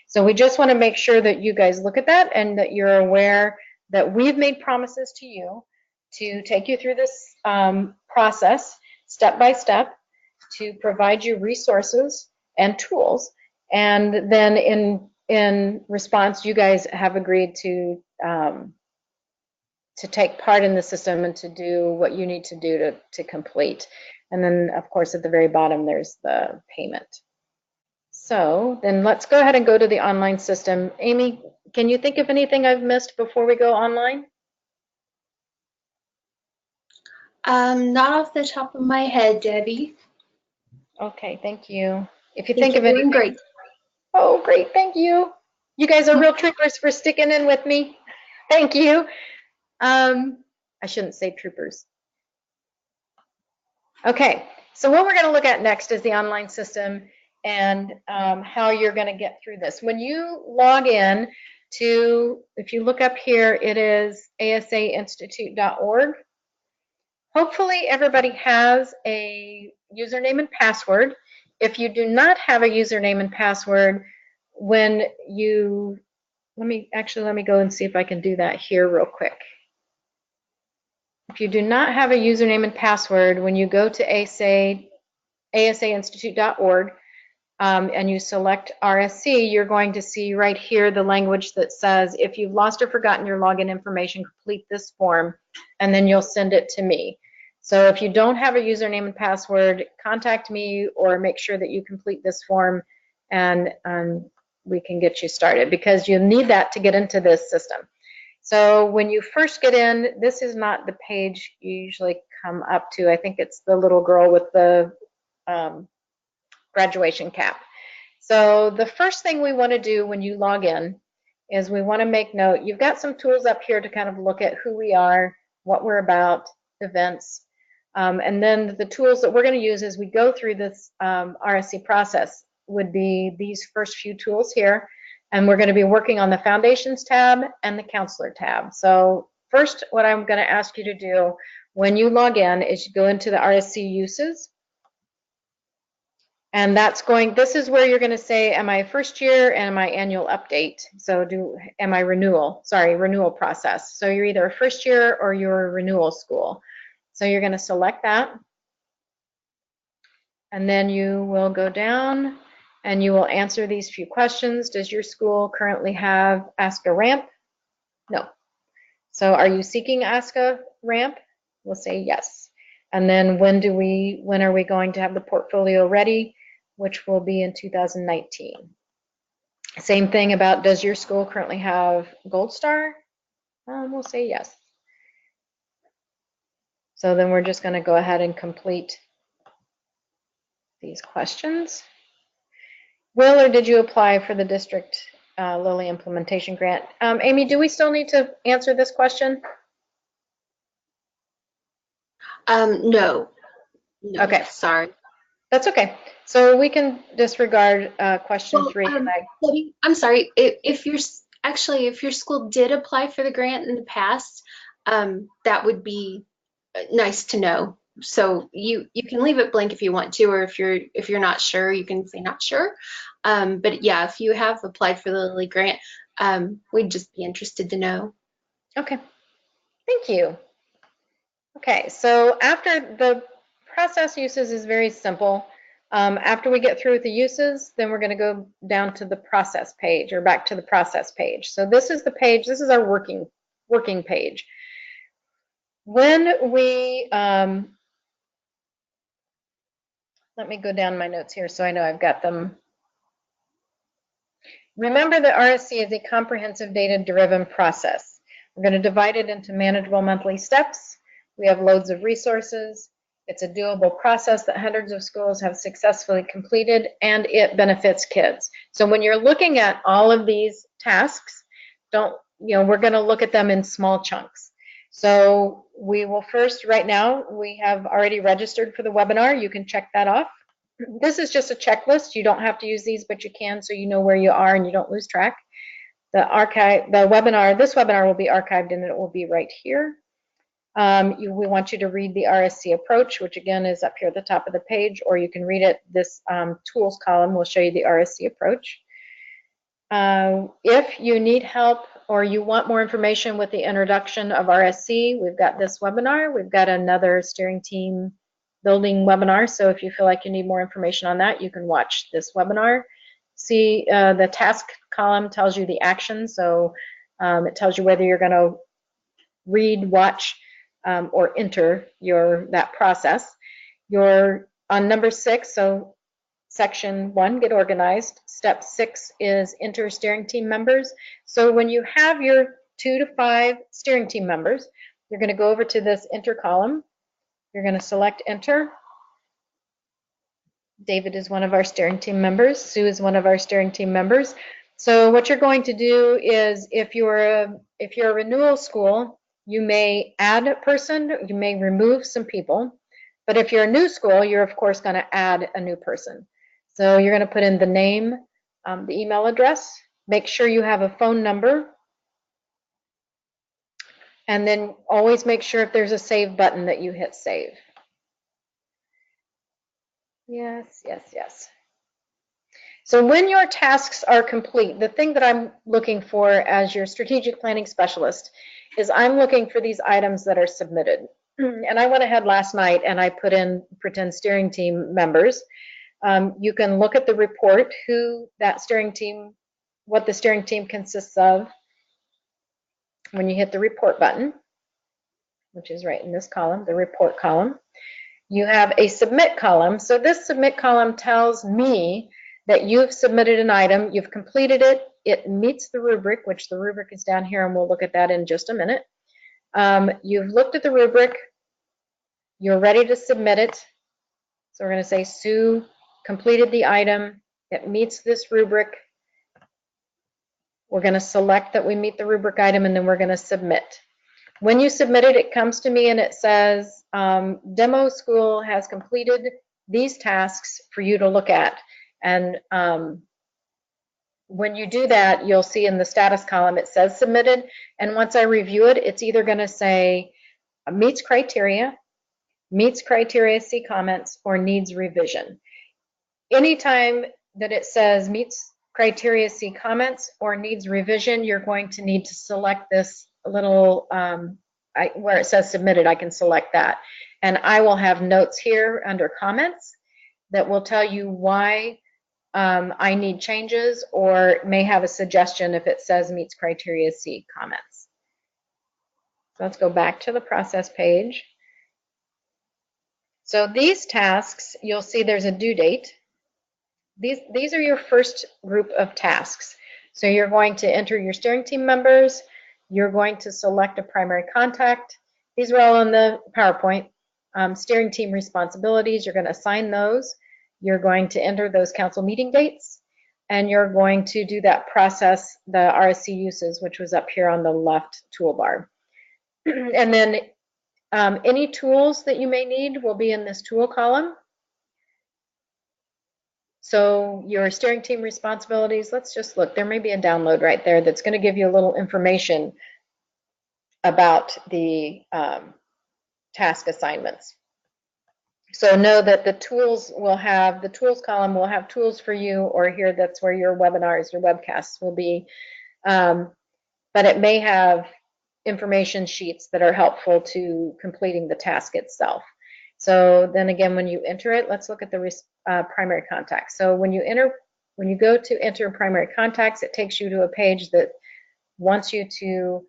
So we just want to make sure that you guys look at that and that you're aware that we've made promises to you to take you through this process step by step to provide you resources and tools. And then in response, you guys have agreed to take part in the system and to do what you need to do to complete. And then, of course, at the very bottom, there's the payment. So then let's go ahead and go to the online system. Amy, can you think of anything I've missed before we go online? Not off the top of my head, Debbie. Okay, thank you. If you think of anything. Great. Oh, great, thank you. You guys are real troopers for sticking in with me. Thank you. I shouldn't say troopers. Okay, so what we're going to look at next is the online system and how you're going to get through this. When you log in to, if you look up here, it is asainstitute.org. Hopefully everybody has a username and password. If you do not have a username and password, when you, let me go and see if I can do that here real quick. If you do not have a username and password, when you go to asainstitute.org and you select RSC, you're going to see right here the language that says, if you've lost or forgotten your login information, complete this form, and then you'll send it to me. So if you don't have a username and password, contact me or make sure that you complete this form and we can get you started because you need that to get into this system. So when you first get in, this is not the page you usually come up to. I think it's the little girl with the graduation cap. So the first thing we want to do when you log in is we want to make note. You've got some tools up here to kind of look at who we are, what we're about, events. And then the tools that we're going to use as we go through this RSC process would be these first few tools here. And we're going to be working on the Foundations tab and the Counselor tab. So first, what I'm going to ask you to do when you log in is you go into the RSC uses. And this is where you're going to say, am I first year and am I annual update? So am I renewal process. So you're either a first year or you're a renewal school. So you're going to select that. And then you will go down and you will answer these few questions. Does your school currently have ASCA ramp? No. So are you seeking ASCA ramp? We'll say yes. And then when are we going to have the portfolio ready? Which will be in 2019. Same thing about, does your school currently have Gold Star? We'll say yes. So then we're just going to go ahead and complete these questions. Will or did you apply for the district Lilly implementation grant? Amy, do we still need to answer this question? No. Okay. Sorry. That's okay. So we can disregard question Well, 3. Debbie, I'm sorry. If your school did apply for the grant in the past, that would be nice to know. So you can leave it blank if you want to, or if you're not sure, you can say not sure. But yeah, if you have applied for the Lilly grant, we'd just be interested to know. Okay. Thank you. Okay, so after the process uses is very simple. After we get through with the uses, then we're going to go down to the process page, or back to the process page. So this is the page, this is our working page. When we, let me go down my notes here so I know I've got them. Remember that RSC is a comprehensive data-driven process. We're going to divide it into manageable monthly steps. We have loads of resources. It's a doable process that hundreds of schools have successfully completed, and it benefits kids. So when you're looking at all of these tasks, we're going to look at them in small chunks. So we will first, right now, we have already registered for the webinar. You can check that off. This is just a checklist. You don't have to use these, but you can, so you know where you are and you don't lose track. This webinar will be archived, and it will be right here. We want you to read the RSC approach, which again is up here at the top of the page, or you can read it. This tools column will show you the RSC approach. If you need help or you want more information with the introduction of RSC, we've got this webinar. We've got another steering team building webinar. So if you feel like you need more information on that, you can watch this webinar. See, the task column tells you the action. So it tells you whether you're going to read, watch, or enter that process. You're on number 6, so section 1, get organized. Step 6 is enter steering team members. So when you have your 2 to 5 steering team members, you're going to go over to this enter column. You're going to select enter. David is one of our steering team members. Sue is one of our steering team members. So what you're going to do is, if you're a renewal school, you may add a person, you may remove some people. But if you're a new school, you're of course going to add a new person. So you're going to put in the name, the email address, make sure you have a phone number, and then always make sure if there's a save button that you hit save. Yes, yes, yes. So when your tasks are complete, the thing that I'm looking for as your strategic planning specialist is I'm looking for these items that are submitted. And I went ahead last night and I put in pretend steering team members. You can look at the report, what the steering team consists of when you hit the report button, which is right in this column, the report column. You have a submit column. So this submit column tells me that you've submitted an item, you've completed it, it meets the rubric, which the rubric is down here, and we'll look at that in just a minute. You've looked at the rubric, you're ready to submit it. So we're going to say Sue completed the item, it meets this rubric. We're going to select that we meet the rubric item, and then we're going to submit. When you submit it, it comes to me and it says, demo school has completed these tasks for you to look at. And when you do that, you'll see in the status column, it says submitted. And once I review it, it's either going to say meets criteria, see comments, or needs revision. Anytime that it says meets criteria, see comments, or needs revision, you're going to need to select this little, where it says submitted, I can select that. And I will have notes here under comments that will tell you why I need changes, or may have a suggestion if it says meets criteria, see comments. So let's go back to the process page. So these tasks, you'll see there's a due date. These are your first group of tasks. So you're going to enter your steering team members. You're going to select a primary contact. These are all on the PowerPoint. Steering team responsibilities, you're going to assign those. You're going to enter those council meeting dates, and you're going to do that process, the RSC uses, which was up here on the left toolbar. And then any tools that you may need will be in this tool column. So your steering team responsibilities, let's just look. There may be a download right there that's going to give you a little information about the task assignments. So know that the tools will have, the tools column will have tools for you, or here that's where your webinars, your webcasts will be. But it may have information sheets that are helpful to completing the task itself. So then again, when you enter it, let's look at the primary contacts. So when you go to enter primary contacts, it takes you to a page that wants you to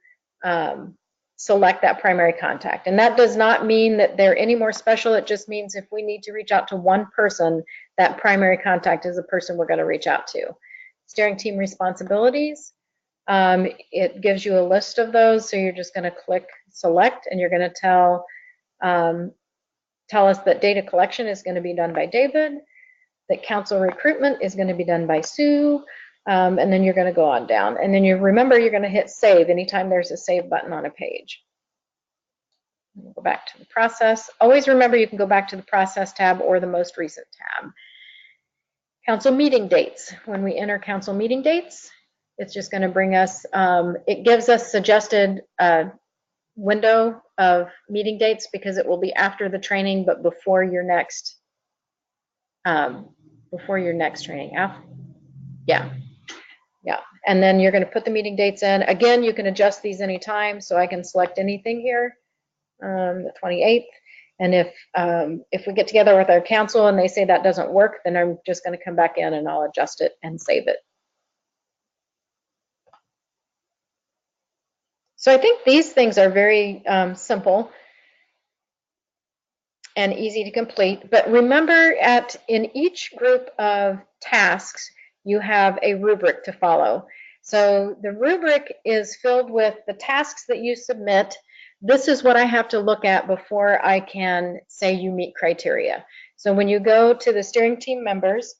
select that primary contact. And that does not mean that they're any more special. It just means if we need to reach out to one person, that primary contact is the person we're going to reach out to. Steering team responsibilities, it gives you a list of those. So you're just going to click select, and you're going to tell us that data collection is going to be done by David, that council recruitment is going to be done by Sue, and then you're going to go on down. And then you remember you're going to hit save anytime there's a save button on a page. We'll go back to the process. Always remember you can go back to the process tab or the most recent tab. Council meeting dates. When we enter council meeting dates, it's just going to bring us, it gives us suggested window of meeting dates because it will be after the training, but before your next training. Yeah. And then you're going to put the meeting dates in. Again, you can adjust these anytime. So I can select anything here, the 28th. And if we get together with our council and they say that doesn't work, then I'm just going to come back in and I'll adjust it and save it. So I think these things are very simple and easy to complete. But remember, in each group of tasks, you have a rubric to follow. So the rubric is filled with the tasks that you submit. This is what I have to look at before I can say you meet criteria. So when you go to the steering team members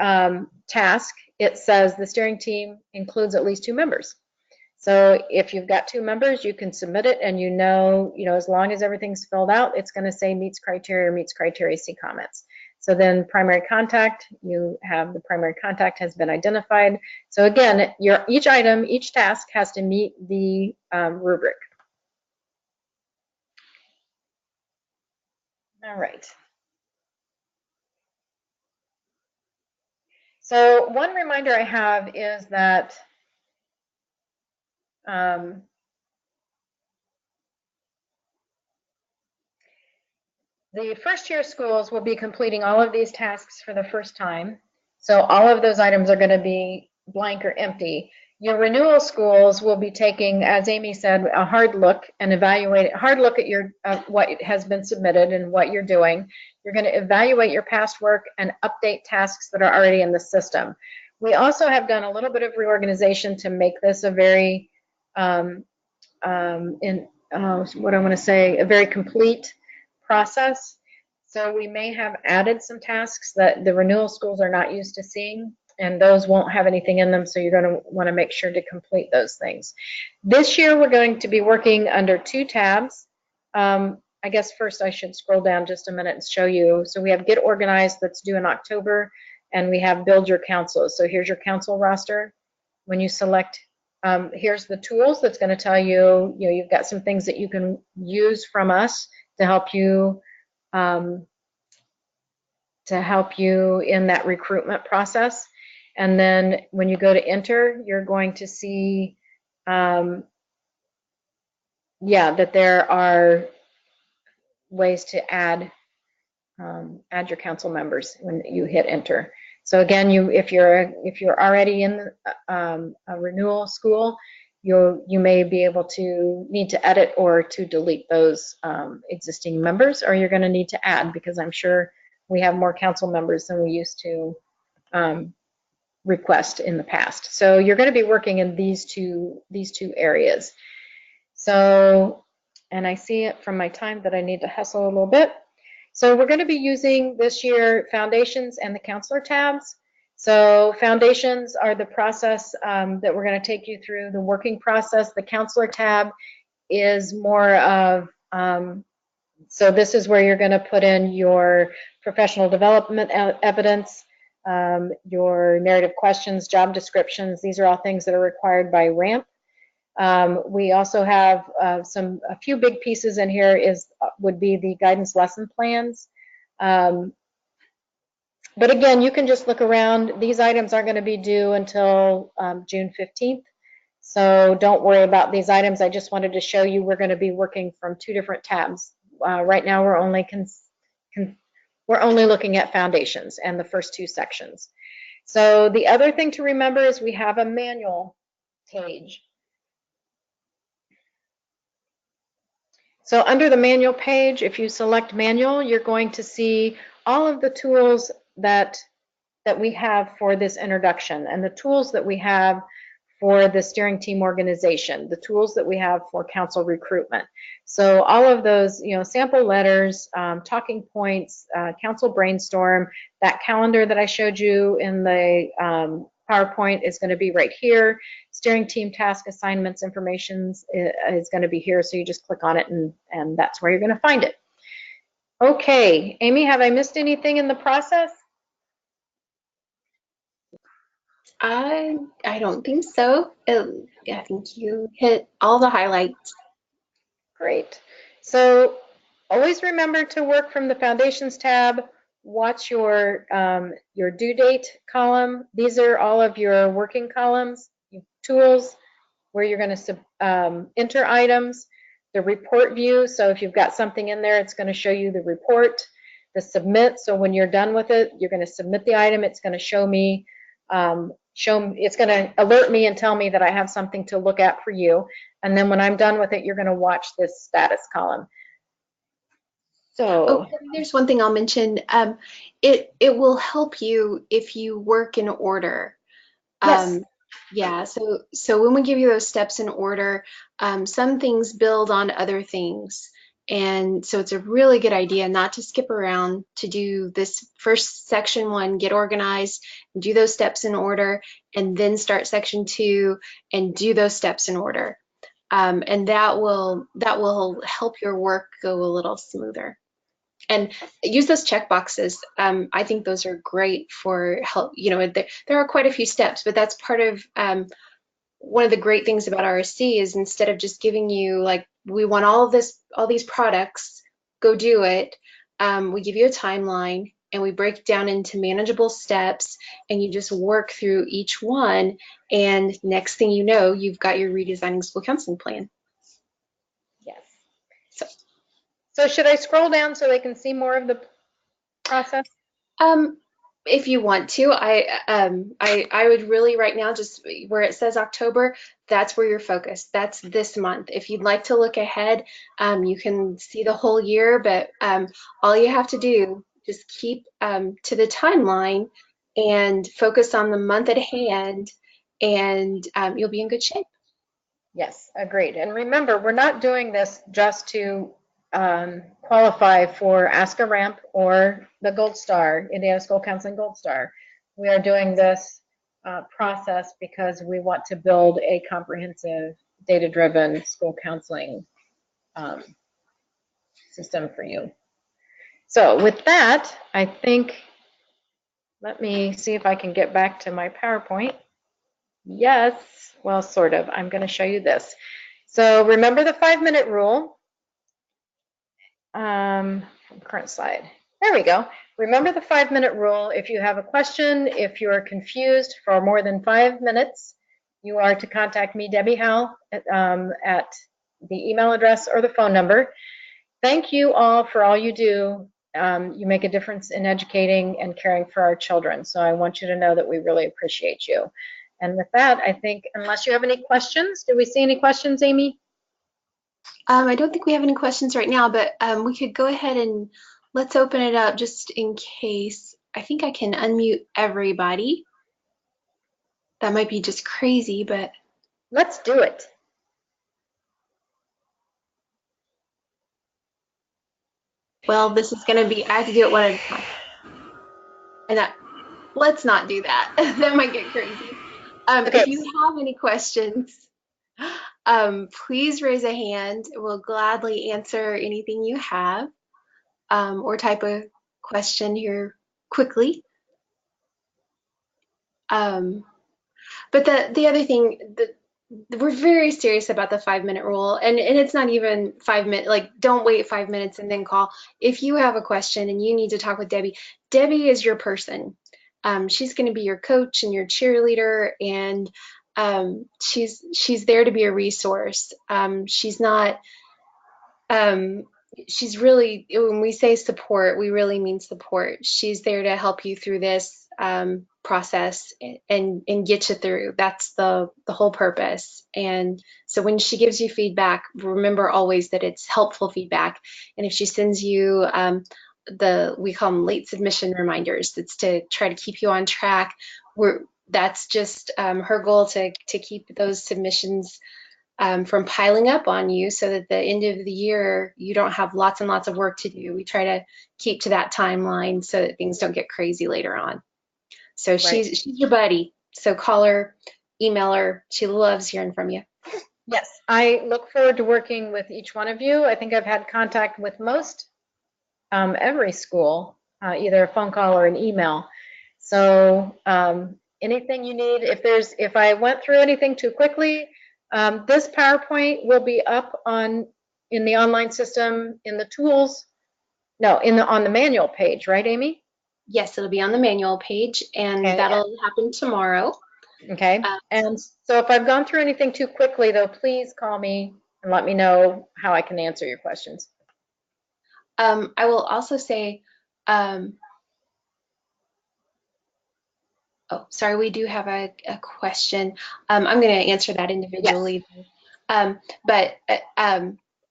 task, it says the steering team includes at least 2 members. So if you've got 2 members, you can submit it, and you know, as long as everything's filled out, it's going to say meets criteria or meets criteria, see comments. So then primary contact, you have the primary contact has been identified. So again, each item, each task has to meet the rubric. All right. So one reminder I have is that the first year schools will be completing all of these tasks for the first time. So all of those items are going to be blank or empty. Your renewal schools will be taking, as Amy said, a hard look and evaluate at your what has been submitted and what you're doing. You're going to evaluate your past work and update tasks that are already in the system. We also have done a little bit of reorganization to make this a very, a very complete process. So we may have added some tasks that the renewal schools are not used to seeing, and those won't have anything in them, so you're going to want to make sure to complete those things. This year we're going to be working under 2 tabs. I guess first I should scroll down just a minute and show you. So we have Get Organized that's due in October, and we have Build Your Council. So here's your council roster. When you select, here's the tools that's going to tell you, you've got some things that you can use from us to help you in that recruitment process. And then when you go to enter, you're going to see that there are ways to add your council members when you hit enter. So again, if you're already in a renewal school, you may be able to need to edit or to delete those existing members, or you're going to need to add, because I'm sure we have more council members than we used to request in the past. So you're going to be working in these two areas. So, and I see it from my time that I need to hustle a little bit. So we're going to be using this year foundations and the counselor tabs. So foundations are the process that we're going to take you through, the working process. The counselor tab is more of, so this is where you're going to put in your professional development evidence, your narrative questions, job descriptions. These are all things that are required by RAMP. We also have a few big pieces in here would be the guidance lesson plans. But again, you can just look around. These items aren't going to be due until June 15th. So don't worry about these items. I just wanted to show you we're going to be working from two different tabs. Right now we're only looking at foundations and the first two sections. So the other thing to remember is we have a manual page. So under the manual page, if you select manual, you're going to see all of the tools that we have for this introduction and the tools that we have for the steering team organization, the tools that we have for council recruitment. So all of those, sample letters, talking points, council brainstorm, that calendar that I showed you in the PowerPoint is going to be right here. Steering team task assignments information is going to be here. So you just click on it and that's where you're going to find it. Okay, Amy, have I missed anything in the process? I don't think so. I think you hit all the highlights. Great. So always remember to work from the foundations tab. Watch your due date column. These are all of your working columns, tools where you're going to enter items. The report view, so if you've got something in there, it's going to show you the report. The submit, so when you're done with it, you're going to submit the item. It's going to show me, it's going to alert me and tell me that I have something to look at for you. And then when I'm done with it, you're going to watch this status column. So there's one thing I'll mention. It will help you if you work in order. Yes. Yeah, so when we give you those steps in order, some things build on other things. And so it's a really good idea not to skip around, to do this first section 1, get organized, do those steps in order, and then start section 2 and do those steps in order. And that will help your work go a little smoother. And use those check boxes. I think those are great for help. There are quite a few steps, but that's part of one of the great things about RSC is instead of just giving you like, we want all these products, go do it. We give you a timeline and we break down into manageable steps, and you just work through each one. And next thing you know, you've got your redesigning school counseling plan. Yes. So should I scroll down so they can see more of the process? If you want to, I would really right now, just where it says October, that's where you're focused. That's this month. If you'd like to look ahead, you can see the whole year, but all you have to do, just keep to the timeline and focus on the month at hand, and you'll be in good shape. Yes, agreed. And remember, we're not doing this just to qualify for Ask a Ramp or the Gold Star, Indiana School Counseling Gold Star. We are doing this process because we want to build a comprehensive, data-driven school counseling system for you. So with that, I think, let me see if I can get back to my PowerPoint. Yes, well, sort of. I'm going to show you this. So remember the 5-minute rule. Current slide. There we go. Remember the 5-minute rule. If you have a question, if you're confused for more than 5 minutes, you are to contact me, Debbie Howell, at the email address or the phone number. Thank you all for all you do. You make a difference in educating and caring for our children. So I want you to know that we really appreciate you. And with that, I think, unless you have any questions, do we see any questions, Amy? I don't think we have any questions right now, but we could go ahead and let's open it up just in case. I think I can unmute everybody. That might be just crazy, but Let's do it. well, this is going to be, I have to do it one at a time. And let's not do that. That might get crazy. Okay. If you have any questions, please raise a hand. We'll gladly answer anything you have, or type a question here quickly. But the other thing that we're very serious about the 5-minute rule, and it's not even 5 minutes, like don't wait 5 minutes and then call. If you have a question and you need to talk with Debbie, Debbie is your person. She's going to be your coach and your cheerleader, and she's there to be a resource. She's not she's really, when we say support, we really mean support. She's there to help you through this process and get you through. That's the whole purpose. And so when she gives you feedback, remember always that it's helpful feedback. And if she sends you we call them late submission reminders, that's to try to keep you on track. That's just her goal to keep those submissions from piling up on you, so that at the end of the year you don't have lots and lots of work to do. We try to keep to that timeline so that things don't get crazy later on. So Right. she's your buddy. So call her, email her. She loves hearing from you. Yes, I look forward to working with each one of you. I think I've had contact with most every school, either a phone call or an email. So anything you need, if I went through anything too quickly, this PowerPoint will be up in the online system, in the tools, no, on the manual page, right, Amy? Yes, it'll be on the manual page, and Okay. that'll happen tomorrow. Okay. And so if I've gone through anything too quickly, though, please call me and let me know how I can answer your questions. I will also say, oh, sorry, we do have a question. I'm going to answer that individually. Yes. But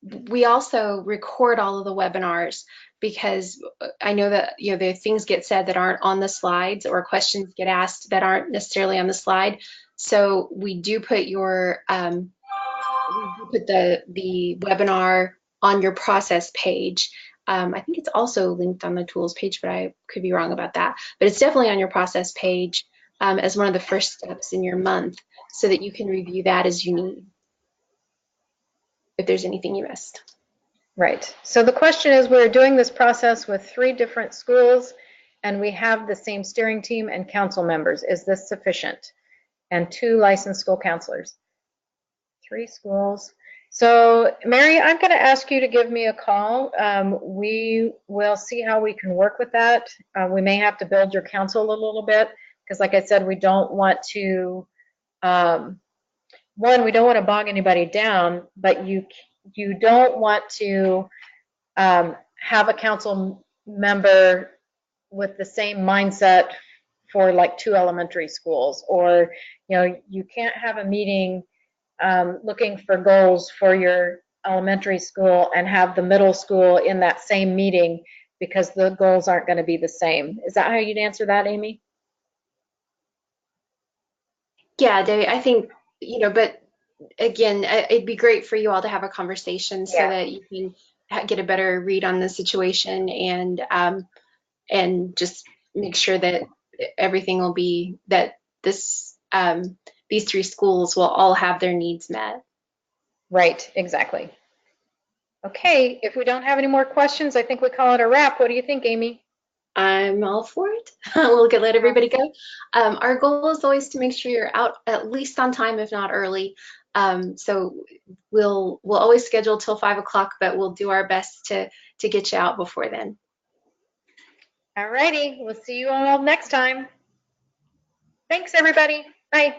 we also record all of the webinars, because I know that there things get said that aren't on the slides, or questions get asked that aren't necessarily on the slide. So we do put the webinar on your process page. I think it's also linked on the tools page, but I could be wrong about that. But it's definitely on your process page as one of the first steps in your month, so that you can review that as you need, if there's anything you missed. Right. So the question is, we're doing this process with 3 different schools, and we have the same steering team and council members. Is this sufficient? And 2 licensed school counselors. 3 schools. So Mary, I'm going to ask you to give me a call. We will see how we can work with that. We may have to build your council a little bit, because like I said, we don't want to, we don't want to bog anybody down, but you don't want to have a council member with the same mindset for like 2 elementary schools, or you can't have a meeting looking for goals for your elementary school and have the middle school in that same meeting, because the goals aren't going to be the same. Is that how you'd answer that, Amy? Yeah, Debbie, I think, but again, it'd be great for you all to have a conversation, so that you can get a better read on the situation, and just make sure that everything will be, that these 3 schools will all have their needs met. Right, exactly. Okay, if we don't have any more questions, I think we call it a wrap. What do you think, Amy? I'm all for it. We'll let everybody go. Our goal is always to make sure you're out at least on time, if not early. So we'll always schedule till 5 o'clock, but we'll do our best to get you out before then. All righty, we'll see you all next time. Thanks, everybody. Bye.